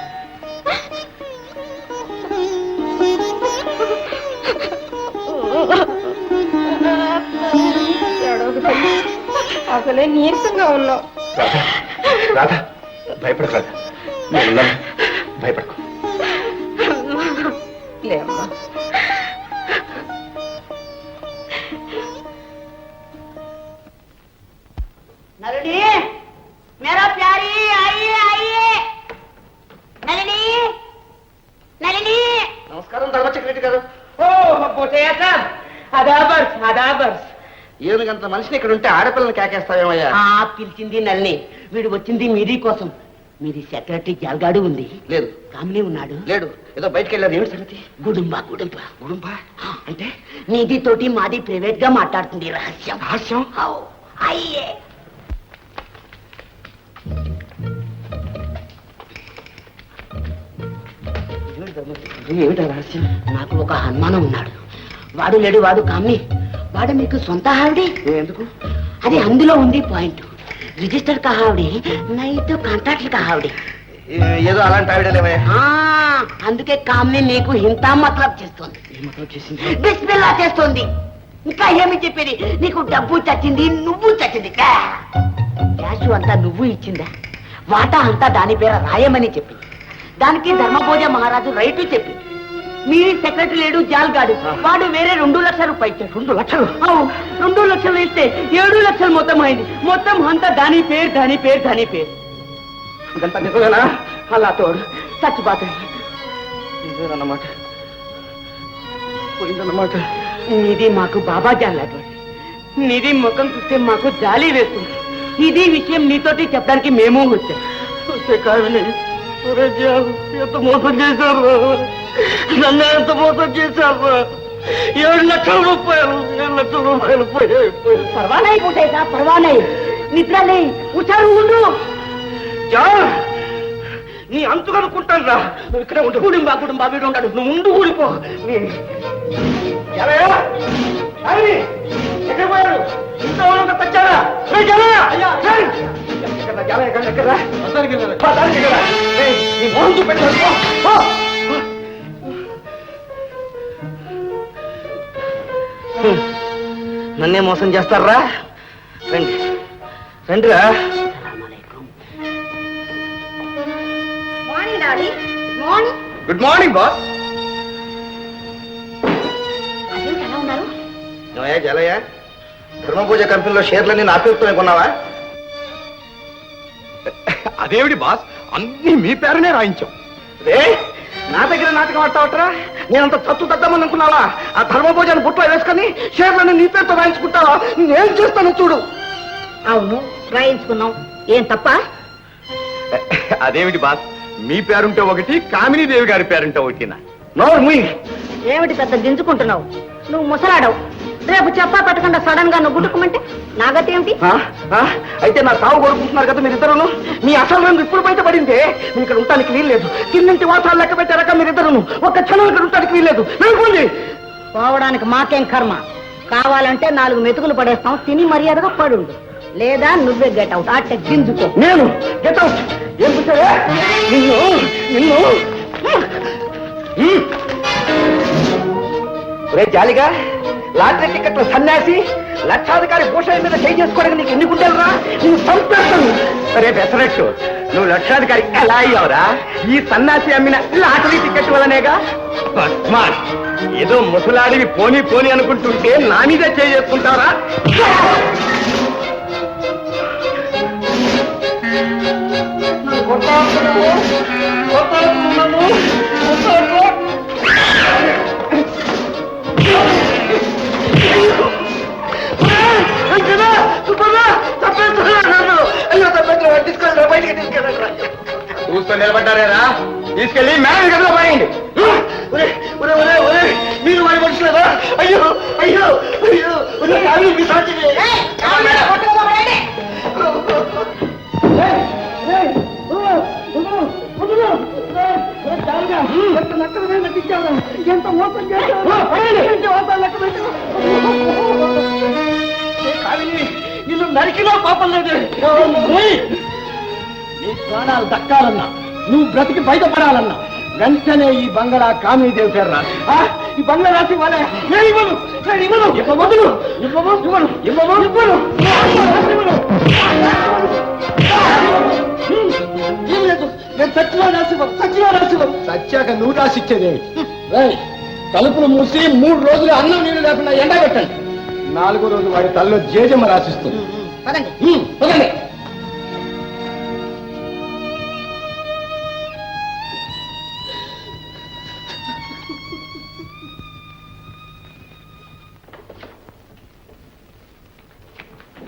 అసలే నీరసంగా ఉన్నావు. రాధా రాధా, భయపడకు రాధా. నేను ఉన్నాను, భయపడకు. లేమ్మా. నలిని, మేరా ప్యారీ ఆయియే ఆయియే. నలిని నలిని. నమస్కారం ధర్మచక్రెడ్డి గారు. ఏనుగంత మనిషిని ఇక్కడ ఉంటే ఆడపిల్లని కేకేస్తావేమయ్యా? పిలిచింది నల్ని. వీడు వచ్చింది మీరీ కోసం. మీది సెక్రటరీ జల్గాడు ఉంది, లేదు కామిని ఉన్నాడు, లేడు, ఏదో బయటికి వెళ్ళారు. ఏమిటి సంగతి? గుడుంబా అంటే నీది తోటి మాది ప్రైవేట్ గా మాట్లాడుతుంది, రహస్యం. రహస్యం? అవు, అయ్యే. ఏమిటా రహస్యం? నాకు ఒక అనుమానం ఉన్నాడు. వాడు లేడు, వాడు కామ్ని, వాడు మీకు సొంత ఆవిడి. ఎందుకు? అది అందులో ఉంది పాయింట్. రిజిస్టర్ కహావిడి, నైట్ కాంట్రాక్ట్ కహావిడి. ఏదో అలాంటి ఆవిడలేవే. అందుకే కామ్ని నీకు ఇంత మతలబ్ చేస్తుంది, బిస్మిల్లా చేస్తుంది. ఇంకా ఏమి చెప్పేది? నీకు డబ్బు చచ్చింది, నువ్వు చచ్చింది. క్యాష్ అంతా నువ్వు ఇచ్చిందా, వాటా అంతా దాని పేర రాయమని చెప్పింది. దానికి ధర్మభోజ మహారాజు రైటు చెప్పింది. మీ సెక్రటరీ లేడు, జాల్గాడు, వాడు వేరే 2 లక్షల రూపాయలు ఇచ్చాడు. 2 లక్షలు? 2 లక్షలు ఇస్తే 7 లక్షలు మొత్తం అయింది. మొత్తం అంతా దాని పేరు. ఇదంతా నిజమేనా? అలా తోడు చచ్చిపోతాయి. నిజమేనన్నమాట. పోయిందన్నమాట. నీది మాకు బాబా జాలాడు, నీది ముఖం చూస్తే మాకు జాలి వేస్తుంది. ఇది విషయం నీతోటి చెప్పడానికి మేము వచ్చాం. ఎంత మోసం చేశారు, నన్ను ఎంత మోసం చేశారు. 7 లక్షల రూపాయలు పోయాయి. పర్వాలేదు పూటేసా, పర్వాలేదు. నిద్రలే, ఉచారు ఉండు. నీ అంతు కనుక్కుంటాను రా. నువ్వు ఇక్కడే ఉండు. కుటుంబా వీడు ఉంటాడు. నువ్వు ముందు ఊడిపో. ఎక్కడ పోయాడు? ఇంట్లో వాళ్ళంతా తెచ్చారా? నీ మోహన్ చూపెట్టాడు. నన్నే మోసం చేస్తారా? రండి రండిరా. Good morning boss. ఎలా ఉన్నారు? నువ్వే జలయ్య, ధర్మపూజ కంపెనీలో షేర్లన్నీ నా పేరుతోనే కొన్నావా? అదేమిటి బాస్, అన్ని మీ పేరునే రాయించాం. రే, నా దగ్గర నాటకం ఆడతావట్రా? నేనంత తత్తు తద్దామని అనుకున్నావా? ఆ ధర్మభోజాన్ని బుట్లో వేసుకొని షేర్లన్నీ నీ పేరుతో రాయించుకుంటావా? నేను చేస్తాను చూడు. అవును, రాయించుకున్నాం. ఏం తప్ప? అదేమిటి బాస్, మీ పేరుంటే ఒకటి, కామినీ దేవి గారి పేరుంటే ఒకటినా? నోరు మూయి. ఏమిటి పెద్ద గింజుకుంటున్నావు? నువ్వు ముసలాడవు. రేపు చెప్పా పెట్టకుండా సడన్ గా నువ్వు గుట్టుకోమంటే నాగతి ఏమిటి? అయితే నా సాగు కొడుకుంటున్నారు కదా మీరిద్దరును. మీ అసలు రంగు ఇప్పుడు బయటపడిందే. మీరు ఇక్కడ ఉండటానికి వీల్లేదు. కిందింటి వాసాలు లెక్క పెట్టారక మీరిద్దరును. ఒక్క క్షణం ఇక్కడ ఉండటానికి వీల్లేదు. వెళ్ళిపోండి. పోవడానికి మాకేం కర్మ. కావాలంటే 4 మెతుకులు పడేస్తాం, తిని మర్యాదగా పడుండు. లేదా నువ్వే గెట్ అవుట్. అట్ట గింజుకో. నేను గెట్ అవుట్? ఏం కూర్చోవే? నిన్ను రే జాలిగా, లాటరీ టికెట్ల సన్యాసి, లక్షాధికారి భూషణ్ మీద చేయి చేసుకోవడానికి నీకు ఎన్ని గుండెలరా? నువ్వు చంపేస్తాను. సరే పెసరట్టు, నువ్వు లక్షాధికారి ఎలా అయ్యావురా? ఈ సన్నాసి అమ్మిన లాటరీ టికెట్ వల్లనేగా. బస్మాన్, ఏదో ముసలాడివి పోనీ అనుకుంటుంటే నా మీదే చేసుకుంటారా? చూస్తూ నిలబడ్డారేరా? తీసుకెళ్ళి మేడం గదిలో పడేయండి. మీరు వాడి మనుషులేదా? అయ్యో అయ్యో అయ్యో, మీ సాక్షి. ఎంత మోసం చేశావు! నిన్ను నరికినా పాపం లేదు. నీ ప్రాణాలు దక్కాలన్నా, నువ్వు బ్రతికి బయటపడాలన్నా వెంటనే ఈ బంగాళా కామినీదేవి పేరు రాసి. ఈ బంగ్లా రాసి వాళ్ళ ఇవ్వను ఇవ్వను ఇవ్వను ఇవ్వను ఇవ్వను ఇవ్వను ఇవ్వను. నేను సచ్చిలో రాసివ్వను. సత్యాక నువ్వు రాసిచ్చేదేమిటి? తలుపులు మూసి 3 రోజులు అన్నం నీళ్ళు లేకుండా ఎండబెట్టండి. 4వ రోజు వాడి తల్లో జేజమ్మ రాసిస్తుంది. పదండి. పదండి.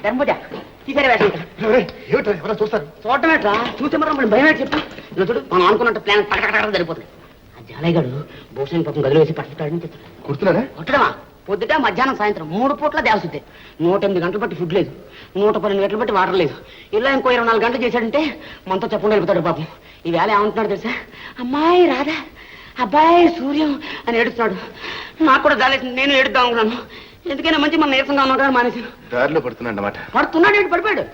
ధర్మజ, తీసారే వేషం ఏమిటో ఎవరో చూస్తారు. చూడటమేట్రా చూస్తే మనం భయం ఏంటి చెప్పు ఇలా చూడు మనం అనుకున్నట్టు ప్లాన్ టకటక సరిపోతుంది ఆ జాలయ్య గారు భూషణ్ పాపం గదిలో వేసి పట్టుతాడని చెప్తాడు. కుడుతున్నాడా? కొట్టడమా పొద్దుట మధ్యాహ్నం సాయంత్రం 3 పూట్ల దేవసుద్దే 108 గంటలు బట్టి ఫుడ్ లేదు 112 గంటలు బట్టి వాటర్ లేదు ఇలా ఇంకో 24 గంటలు చేశాడంటే మనతో చెప్పకుండా వెళ్ళిపోతాడు పాపం. ఈ వేళ ఏమంటున్నాడు తెలుసా, అమ్మాయి రాధా అబ్బాయి సూర్యం అని ఏడుస్తున్నాడు. నాకు కూడా జాలేసింది, నేను ఏడుద్దాం అనుకున్నాను. ఎందుకైనా మంచి మన నీరసంగా ఉన్నాడు అని మానేశాను. దారిలో పడుతున్నాడు అన్నమాట. పడుతున్నాడు ఏంటి, పడిపోయాడు.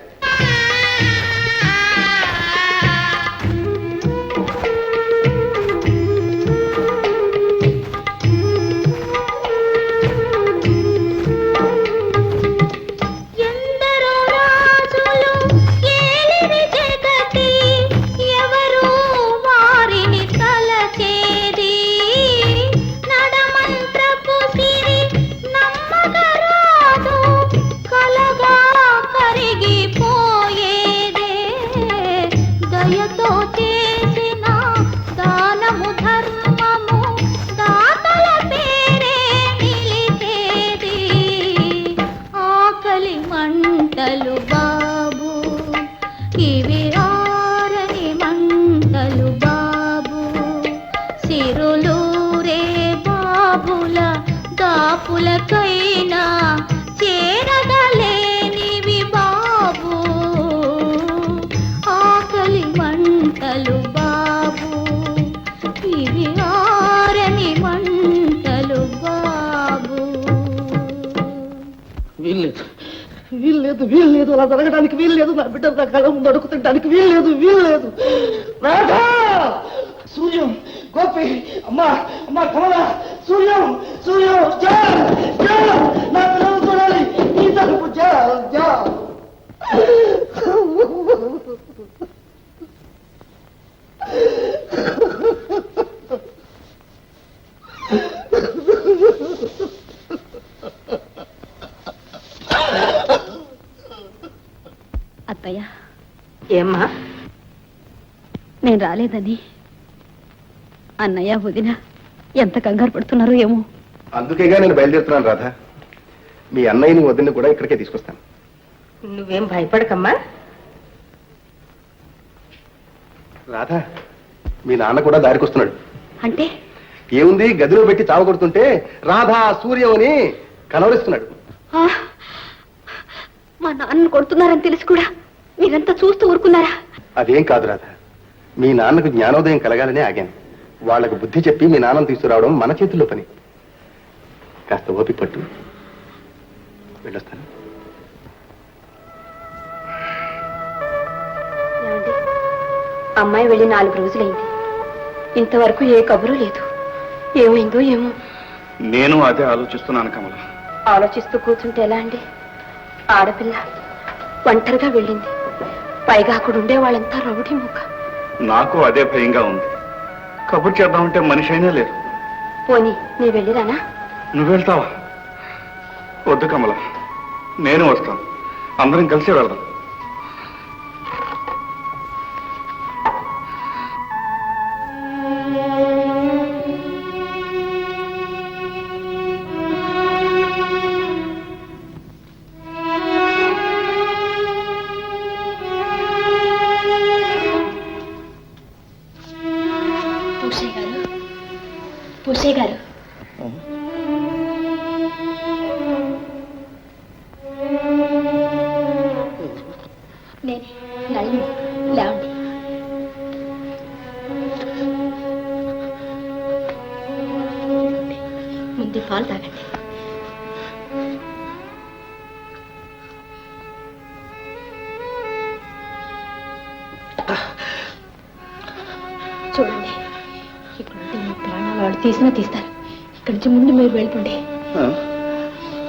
ఎందరో రాజులు ఏలిరి జగతి ఎవరు వారిని తలచేది నడమంత్రపు సిరి నమ్మగరాదు కలగా కరిగిపోయేదే దయతో చేసిన దానము ధర్మము దాతల పేరే నిలిచేది ఆకలి మంటలు బాబు ఇవి ఆరని మంటలు బాబు సిరులూరే బాబుల దాపులకైనా చేరగలేనివి బాబు ఆకలి మంటలు బాబు ఇవి ఆరని మంటలు బాబు. వీల్లేదు వీల్లేదు వీల్లేదు, అలా జరగడానికి వీల్లేదు. నా బిడ్డ నా కళ్ళ ముందు అడుగుతుంటానికి వీల్లేదు వీల్లేదు. రాధా, సూర్యం, గోపి, అమ్మా అమ్మా కమల, సూర్యం సూర్యం, జాల్ జాల్, నా పిల్లలు చూడాలి. ఈ తరపు జాల్ జాల్. అత్తయ్య, ఏమ్మా నేను రాలేదని అన్నయ్య వదిన ఎంత కంగారు పడుతున్నారో ఏమో. అందుకేగా నేను బయలుదేరుతున్నాను రాధా. మీ అన్నయ్యని వదిన్ని కూడా ఇక్కడికే తీసుకొస్తాను. నువ్వేం భయపడకమ్మా. రాధా, మీ నాన్న కూడా దారికొస్తున్నాడు. అంటే ఏముంది, గదిలో పెట్టి చావగొడుతుంటే రాధా సూర్యం అని కలవరిస్తున్నాడు. ఆ, మా నాన్నను కొడుతున్నారని తెలిసి కూడా మీరంతా చూస్తూ ఊరుకున్నారా? అదేం కాదు రాధా, మీ నాన్నకు జ్ఞానోదయం కలగాలనే ఆగాను. వాళ్లకు బుద్ధి చెప్పి మీ నాన్నను తీసుకురావడం మన చేతుల్లో పని. కాస్త ఓపిక పట్టు, వెళ్ళొస్తాను. ఏమండి, అమ్మాయి వెళ్ళి 4 రోజులైంది, ఇంతవరకు ఏ కబురు లేదు. ఏమైందో ఏమో. నేను అదే ఆలోచిస్తున్నాను కమల. ఆలోచిస్తూ కూర్చుంటే ఎలా అండి? ఆడపిల్ల ఒంటరిగా వెళ్ళింది, పైగా అక్కడ ఉండే వాళ్ళంతా రౌడీ ముక్క. నాకు అదే భయంగా ఉంది. కబుర్ చేద్దామంటే మనిషి అయినా లేరు. పోనీ నీ వెళ్ళిరానా? నువ్వు వెళ్తావా? వద్దు కమల, నేను వస్తాను. అందరం కలిసి వెళ్దాం. పూసే గారు, నేనే నళిని, లేవండి. ముందు పాలు తాగండి. చూడండి, ఇక్కడ మీ ప్రాణాలు వాళ్ళు తీసినా తీస్తారు. ఇక్కడి నుంచి ముందు మీరు వెళ్ళిపోండి.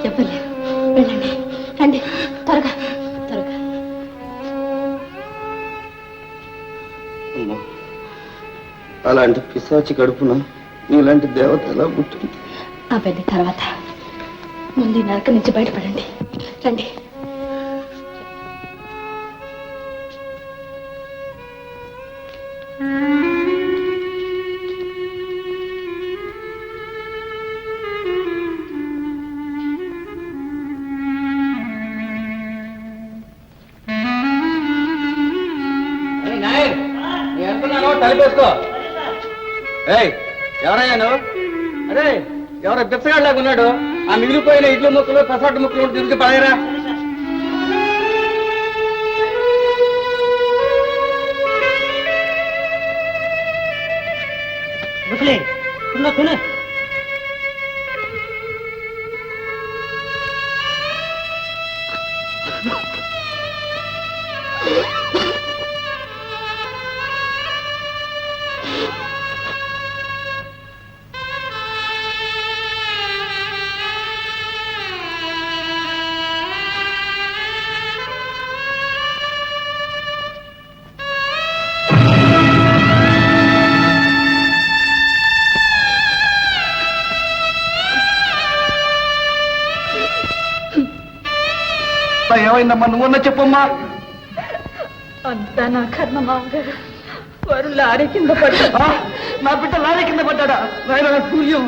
చెప్పలేదు, వెళ్ళండి. రండి త్వరగా త్వరగా. అలాంటి పిశాచి కడుపున నీలాంటి దేవత ఎలా పుట్టింది? ఆ పెద్ద తర్వాత ముందు ఈ నరక నుంచి బయటపడండి. రండి. వేసుకో. ఏయ్, ఎవరయ్యా నువ్వు? అరే, ఎవరో బిచ్చగాళ్ళగా ఉన్నాడు. ఆ మిగిలిపోయిన ఇడ్లు ముక్కలు పెసరట్టు ముక్కలు తిరిగి పడేరా. ముసలి తిను. ఏమైందమ్మా? నువ్వన్నా చెప్పమ్మా. అంతా నా కర్మ మామగారు. వారు లారీ కింద పడ్డా. నా బిడ్డ లారీ కింద పడ్డా? నాయన సూర్యం.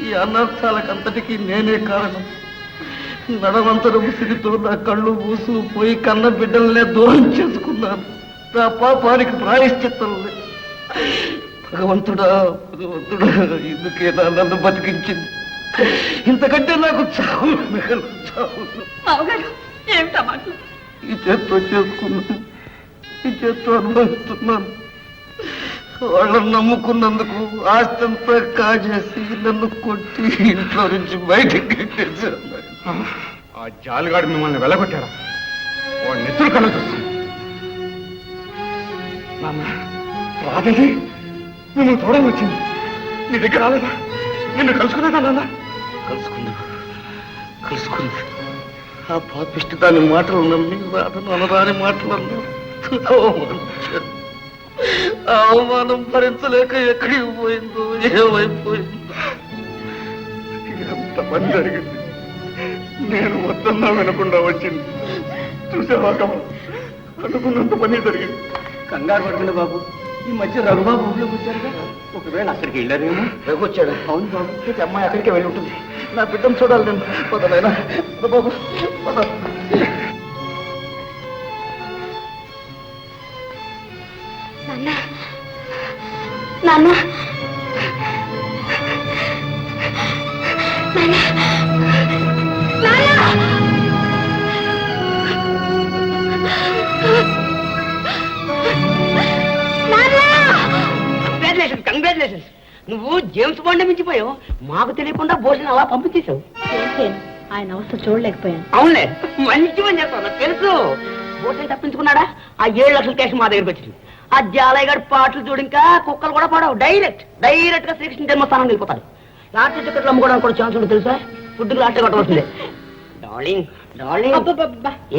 ఈ అనర్థాలకంతటికీ నేనే కారణం. నడవంతర ముసిరితో నా కళ్ళు మూసుకుపోయి కన్న బిడ్డలనే దూరం చేసుకున్నాను. నా పాపానికి ప్రాయశ్చిత్తం లేదు. భగవంతుడా, ఇందుకే నన్ను బతికించింది. ఇంతకంటే నాకు చావు మిగలు. చావు మామగారు ఏమిటా మాటలు? ఈ చేత్తో చేసుకున్నాను, ఈ చేత్తో అనుభవిస్తున్నాను. వాళ్ళని నమ్ముకున్నందుకు ఆస్తంతా కాజేసి నన్ను కొట్టి ఇంట్లో నుంచి బయటికి గెట్టేశారు. ఆ జాలిగాడు మిమ్మల్ని వెళ్ళగొట్టారా? వాడు నెత్తురు కళ్ళు చూస్తాను. నాన్న రాదని మిమ్మల్ని చూడని వచ్చింది. నీ దగ్గర రాలేదా? నిన్ను కలుసుకునేదా నాన్న? కలుసుకుంది. ఆ పాపిష్టి దాని మాటలు నమ్మి రాధను అనరాని మాటలు అన్నాను. అవమానించాను. ఆ అవమానం భరించలేక ఎక్కడికి పోయిందో, ఏమైపోయిందో. ఎంతమంది జరిగింది. నేను వద్దన్నా వినకుండా వచ్చింది. చూసావా కమల, అనుకున్నంత పని జరిగింది. కంగారు పడుతుంది బాబు. ఈ మధ్య రఘుబాబు ఊళ్ళోకి వచ్చారుగా. ఒకవేళ అక్కడికి వెళ్ళారేమో. రఘు వచ్చాడు. అవును బాబు, ఈ అమ్మాయి అక్కడికే వెళ్ళి ఉంటుంది. నా బిడ్డను చూడాలి నేను. పదనైనా బాబు పద. నాన్న కంగ్రాచులేషన్స్. నువ్వు జేమ్స్ బాండ్ మించిపోయావు. మాకు తెలియకుండా భోజనం అలా పంపించేశావు. ఆయన అవస్థ చూడలేకపోయాను. అవునులే, మంచి పని చేస్తావు. నాకు తెలుసు. భోజనం తప్పించుకున్నాడా? ఆ 7 లక్షల క్యాష్ మా దగ్గరికి వచ్చింది. ఆ జాలయ్య గారి పాటలు చూడు, ఇంకా కుక్కలు కూడా పడవు. డైరెక్ట్ గా శ్రీకృష్ణ జన్మస్థానం వెళ్ళిపోతాడు. లాటరీ టికెట్లు అమ్ముకోవడానికి కూడా ఛాన్స్ ఉంటుంది తెలుసా? Food lottery కొట్టవలసిందే. డార్లింగ్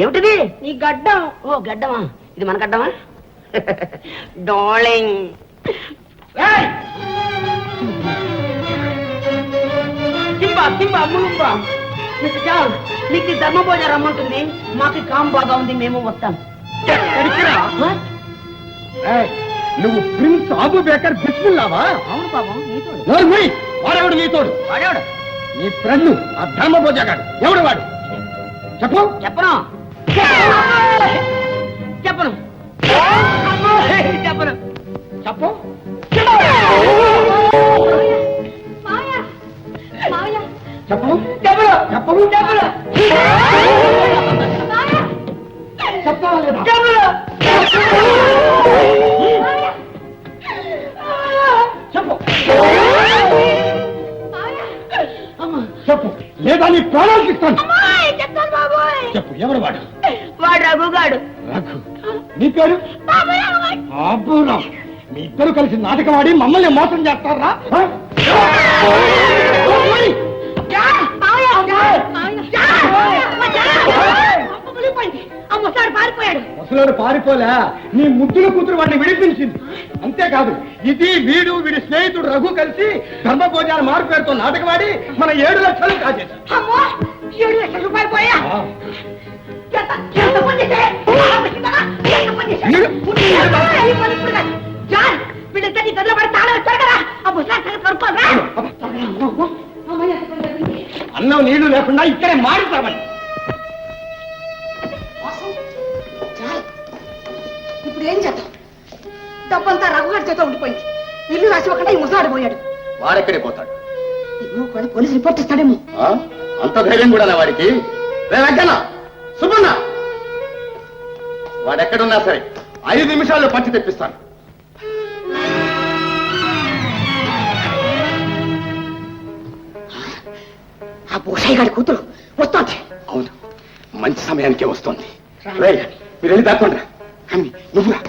ఏమిటిది? నీ గడ్డం. ఓ గడ్డమా? ఇది మన గడ్డమా? డార్లింగ్ నీకు ధర్మభోజనం రమ్మంటుంది. మాకు కాం బాగా ఉంది, మేము వస్తాం. నువ్వు ప్రిన్స్ ఆబు బేకర్ బిస్మిల్లావా? అవును బాబు, నీతోడు. వాడెవడు నీతోడు? వాడేవాడు నీ ఫ్రెండ్ ఆ ధర్మభోజగాడు ఎవడు వాడు? చెప్పు. చెప్పను చెప్పను చెప్పను చెప్పు. చెప్పు. చెప్పను చెప్పు. చెప్పను చెప్పు. చెప్పు, లేదా నీ ప్రాణాలు ఇస్తాను. చెప్పు, ఎవరు వాడు? వాడు రఘుగాడు. రఘు. నీ పేరు? అబ్బురావు. మీ ఇద్దరు కలిసి నాటకం ఆడి మమ్మల్ని మోసం చేస్తారా? ముసలోడు పారిపోలే, నీ ముద్దుల కూతురు వాడిని విడిపించింది. అంతేకాదు, ఇది వీడు వీడి స్నేహితుడు రఘు కలిసి ధర్మభోజనాల మారు పేరుతో నాటకమాడి మన 7 లక్షలు కాజేసి. 7 లక్షల రూపాయలు పోయా? వీళ్ళంతా నీ గదిలో పడి తాళం వచ్చారు కదా. ఆ ముసలాడి సంగతి కనుక్కోరా. అన్నం నీళ్లు లేకుండా ఇక్కడే మారుతామని. ఇప్పుడు డబ్బంతా రఘుగారి చేత ఉండిపోయింది. ఇల్లు రాసి ఒకటే ముసాడిపోయాడు. వాడెక్కడే పోతాడు? ఏమో కానీ పోలీసు రిపోర్ట్ ఇస్తాడేమో. ఆ? అంత ధైర్యం కూడా వాడికి? వెంకన్న, సుబ్బన్న, వాడెక్కడున్నా సరే 5 నిమిషాల్లో పంచి తెప్పిస్తాను. ఆ భూషయ్య గారి కూతురు వస్తోంది. అవును, మంచి సమయానికే వస్తోంది. రేయ్, మీరు వెళ్ళి దాక్కోండి. కమ్మి, నువ్వురా.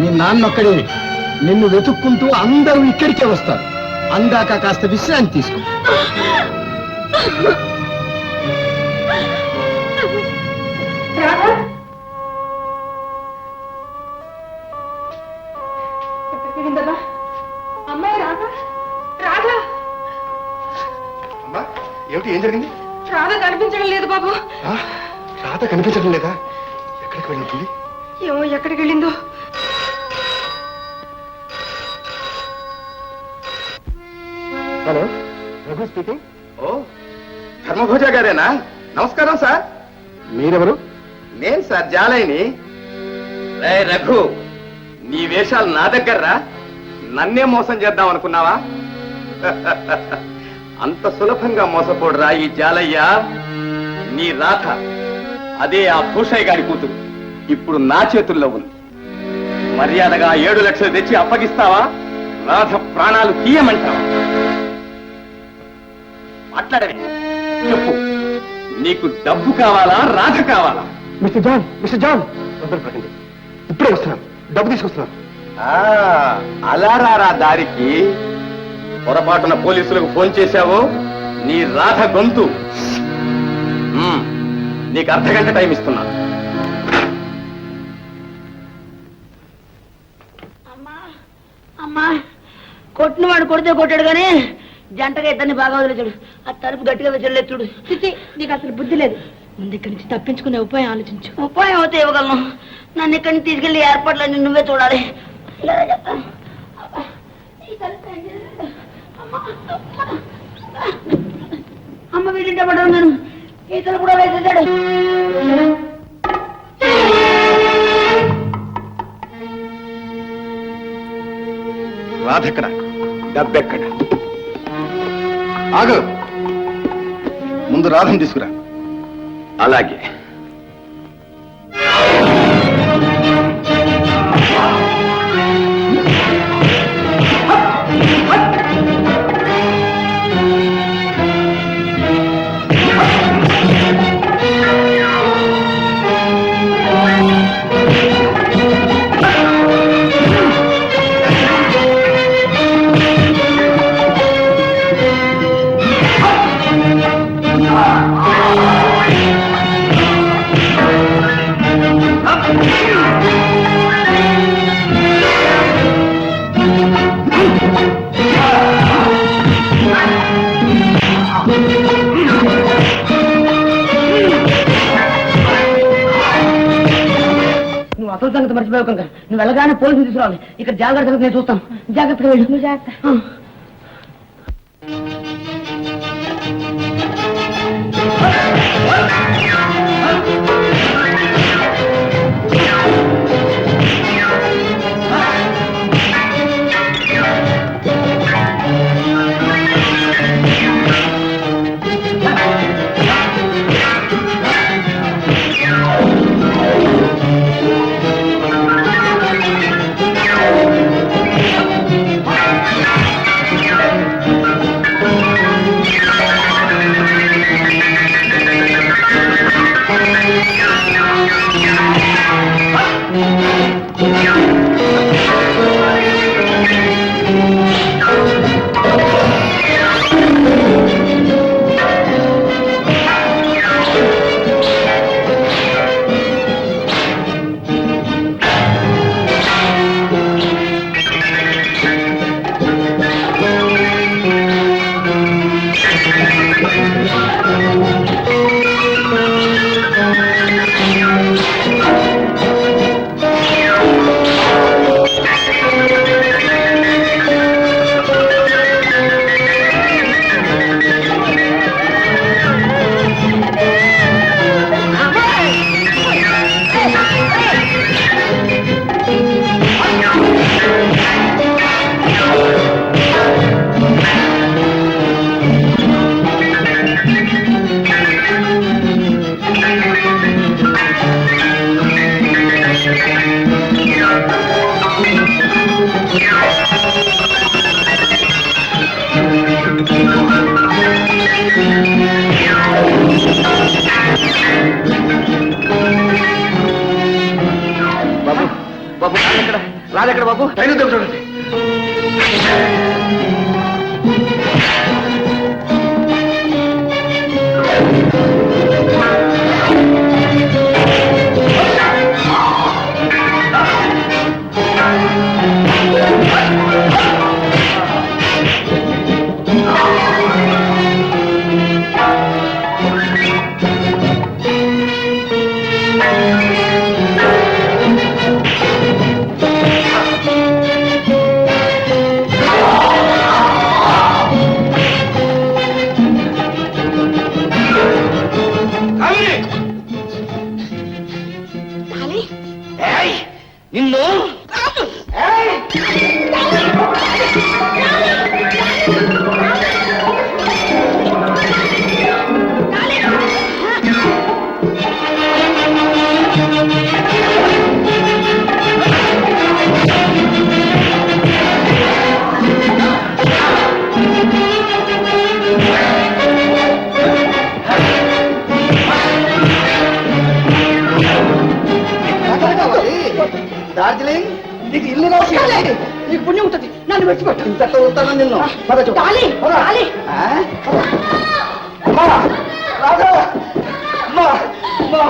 మీ నాన్నొక్కడే నిన్ను వెతుక్కుంటూ అందరూ ఇక్కడికే వస్తారు. అందాక కాస్త విశ్రాంతి తీసుకో. అమ్మాయి రాధా, రాధా, అమ్మా, ఏమిటి, ఏం జరిగింది? రాధా కనిపించడం లేదు బాబు. రాత కనిపించడం లేదా? ఎక్కడికి వెళ్ళింది? ఏమో ఎక్కడికి వెళ్ళిందో. Hello, Raghu speaking. ఓ, ధర్మభోజ గారేనా? నమస్కారం సార్. మీరెవరు? నేను సార్ జాలయ్యని. రే రఘు, నీ వేషాలు నా దగ్గర్రా. నన్నే మోసం చేద్దాం అనుకున్నావా? అంత సులభంగా మోసపోడురా ఈ జాలయ్య. నీ రాధ, అదే ఆ భూషయ్య గారి కూతురు, ఇప్పుడు నా చేతుల్లో ఉంది. మర్యాదగా 7 లక్షలు తెచ్చి అప్పగిస్తావా? రాధ ప్రాణాలు తీయమంటావా? మాట్లాడవే, చెప్పు. నీకు డబ్బు కావాలా, రాధ కావాలా? మిస్టర్ జాన్, మిస్టర్ జాన్, వదలకండి. ఇప్పుడే వస్తున్నాను, డబ్బు తీసుకొస్తున్నాను. అలా రారా దారికి. పొరపాటున పోలీసులకు ఫోన్ చేశావు, నీ రాధ గొంతు. నీకు అర్ధగంట టైం ఇస్తున్నాను. అమ్మా, కొట్టిన వాడు కొడితే కొట్టాడు కానీ జంటగా ఇద్దరిని బాగా వదిలేచాడు. ఆ తలుపు గట్టిగా వెచ్చలేదు చూడు. చిచి, నీకు అసలు బుద్ధి లేదు. ముందు ఇక్కడి నుంచి తప్పించుకునే ఉపాయం ఆలోచించు. ఉపాయం అయితే ఇవ్వగలను. నన్ను ఇక్కడి నుంచి తీసుకెళ్లి ఏర్పాట్లన్నీ నువ్వే చూడాలి. అమ్మ వీడింటే పడ్డాను నేను. ఈతలు కూడా వేసేసాడు. రాధెక్కడ, డబ్బెక్కడ? ఆగు, ముందు రాధను తీసుకురా. అలాగే. నువ్వు అసలు సంగతి మర్చిపోయావు కనుక నువ్వు వెళ్ళగానే పోలీసులు తీసుకురావాలి. ఇక్కడ జాగ్రత్త సంగతి నేను చూస్తాను. జాగ్రత్తగా వెళ్ళు. జాగ్రత్త. రాజెక్కడ బాబు? టైం చూడండి. నిన్ను డార్జిలింగ్ నీకు ఇల్లు రావాలి, నీకు పుణ్యం ఉంటుంది. నన్ను విడిచిపెట్టు. ఇంతట్లో ఉంటాను నిన్ను. పద చూడు. పద. ఆ? అమ్మా, రాధా. అమ్మా, అమ్మా.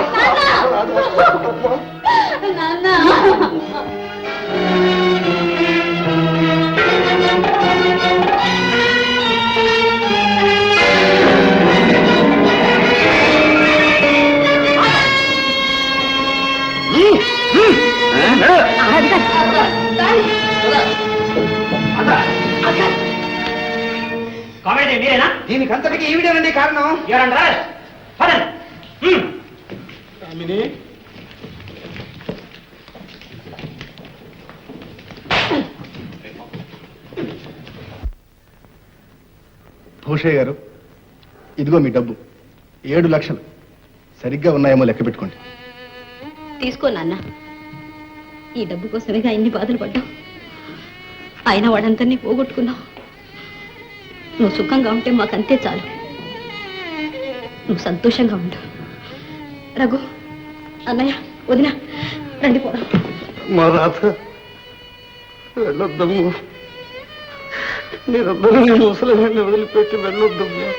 కామెడీ మీరేనా? దీనికి అంతటికి ఈవిడేనండి కారణం. ఎవరంటారా? పదండి. భూషయ్య గారు, ఇదిగో మీ డబ్బు 7 లక్షలు. సరిగ్గా ఉన్నాయేమో లెక్క పెట్టుకోండి. తీసుకో నాన్న, ఈ డబ్బు కోసమేగా ఇన్ని బాధలు పడ్డావు. అయినా వాడంతని పోగొట్టుకున్నావు. నువ్వు సుఖంగా ఉంటే మాకంతే చాలు. నువ్వు సంతోషంగా ఉండు. రఘు, అన్నయ్య, వదిన, రండి పోదాం. మా రాధ వెళ్ళొద్దమ్ము. మీరందరూ నీ ముసలిని వదిలిపెట్టి వెళ్ళొద్దమ్మా.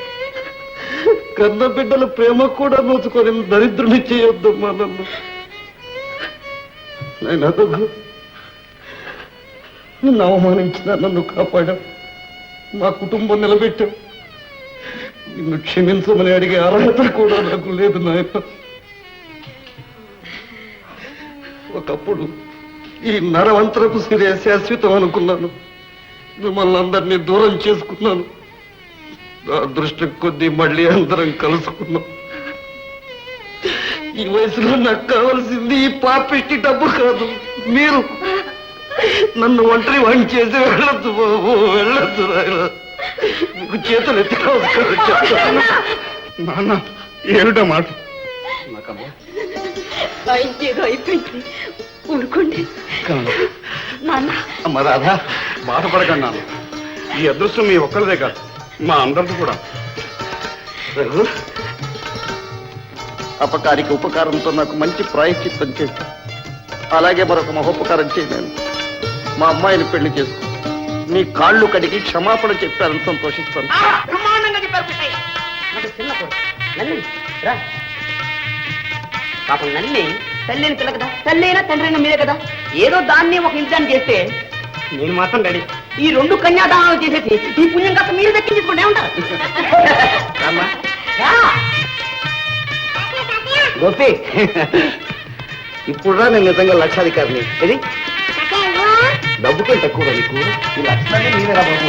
కన్న బిడ్డల ప్రేమ కూడా నోచుకొని దరిద్రుని చేయొద్దమ్మా నన్ను. నేను అదగు నిన్ను అవమానించిన నన్ను కాపాడావు. మా కుటుంబం నిలబెట్టావు. నిన్ను క్షమించమని అడిగే అర్హత కూడా నాకు లేదు నాయన. ఒకప్పుడు ఈ నరవంతరపు సిరే శాశ్వతం అనుకున్నాను. మిమ్మల్ని అందరినీ దూరం చేసుకున్నాను. నా అదృష్టం కొద్దీ మళ్ళీ అందరం కలుసుకున్నాం. ఈ వయసులో నాకు కావలసింది ఈ పాపిష్టి డబ్బు కాదు, మీరు. నన్ను ఒంటరి వాణి చేసి వెళ్ళొద్దు బాబు, వెళ్ళొద్దు నాయన. మీకు చేతులు ఎత్తి నమస్కారం చెప్తాను. నాన్న, ఏమిటో మాట? ఏదో అయిపోయింది, ఊరుకోండి నాన్న. అమ్మ రాధా, బాధపడకండి నాన్న. ఈ అదృష్టం మీ ఒక్కరిదే కాదు, మా అందరిది కూడా. రఘు, అపకారికి ఉపకారంతో నాకు మంచి ప్రాయశ్చిత్తం చేశా. అలాగే మరొక మహోపకారం చేయలేను. మా అమ్మాయిని పెళ్లి చేసుకో. నీ కాళ్ళు కడిగి క్షమాపణ చెప్పారని సంతోషిస్తాను. బ్రహ్మాండంగా చెప్పారు పుట్టయ్య. నాకు చిన్న కొడుకు నల్లి రా. పాపం నల్లి తల్లిని పిల్ల కదా, తల్లి అయినా తండ్రి అయినా మీరే కదా. ఏదో దాన్ని ఒక ఇంటిదాన్ని చేస్తే నేను మాత్రం రెడీ. ఈ 2 కన్యాదానాలు చేసేసి ఈ పుణ్యం కాస్త మీరు దక్కించుకోండి. ఏమంటారు? గోపి, ఇప్పుడు నేను నిజంగా లక్షాధికారిని. ఇది డబ్బుకే తక్కువ నీకు. ఈ లక్షలన్నీ మీరేరా బాబు.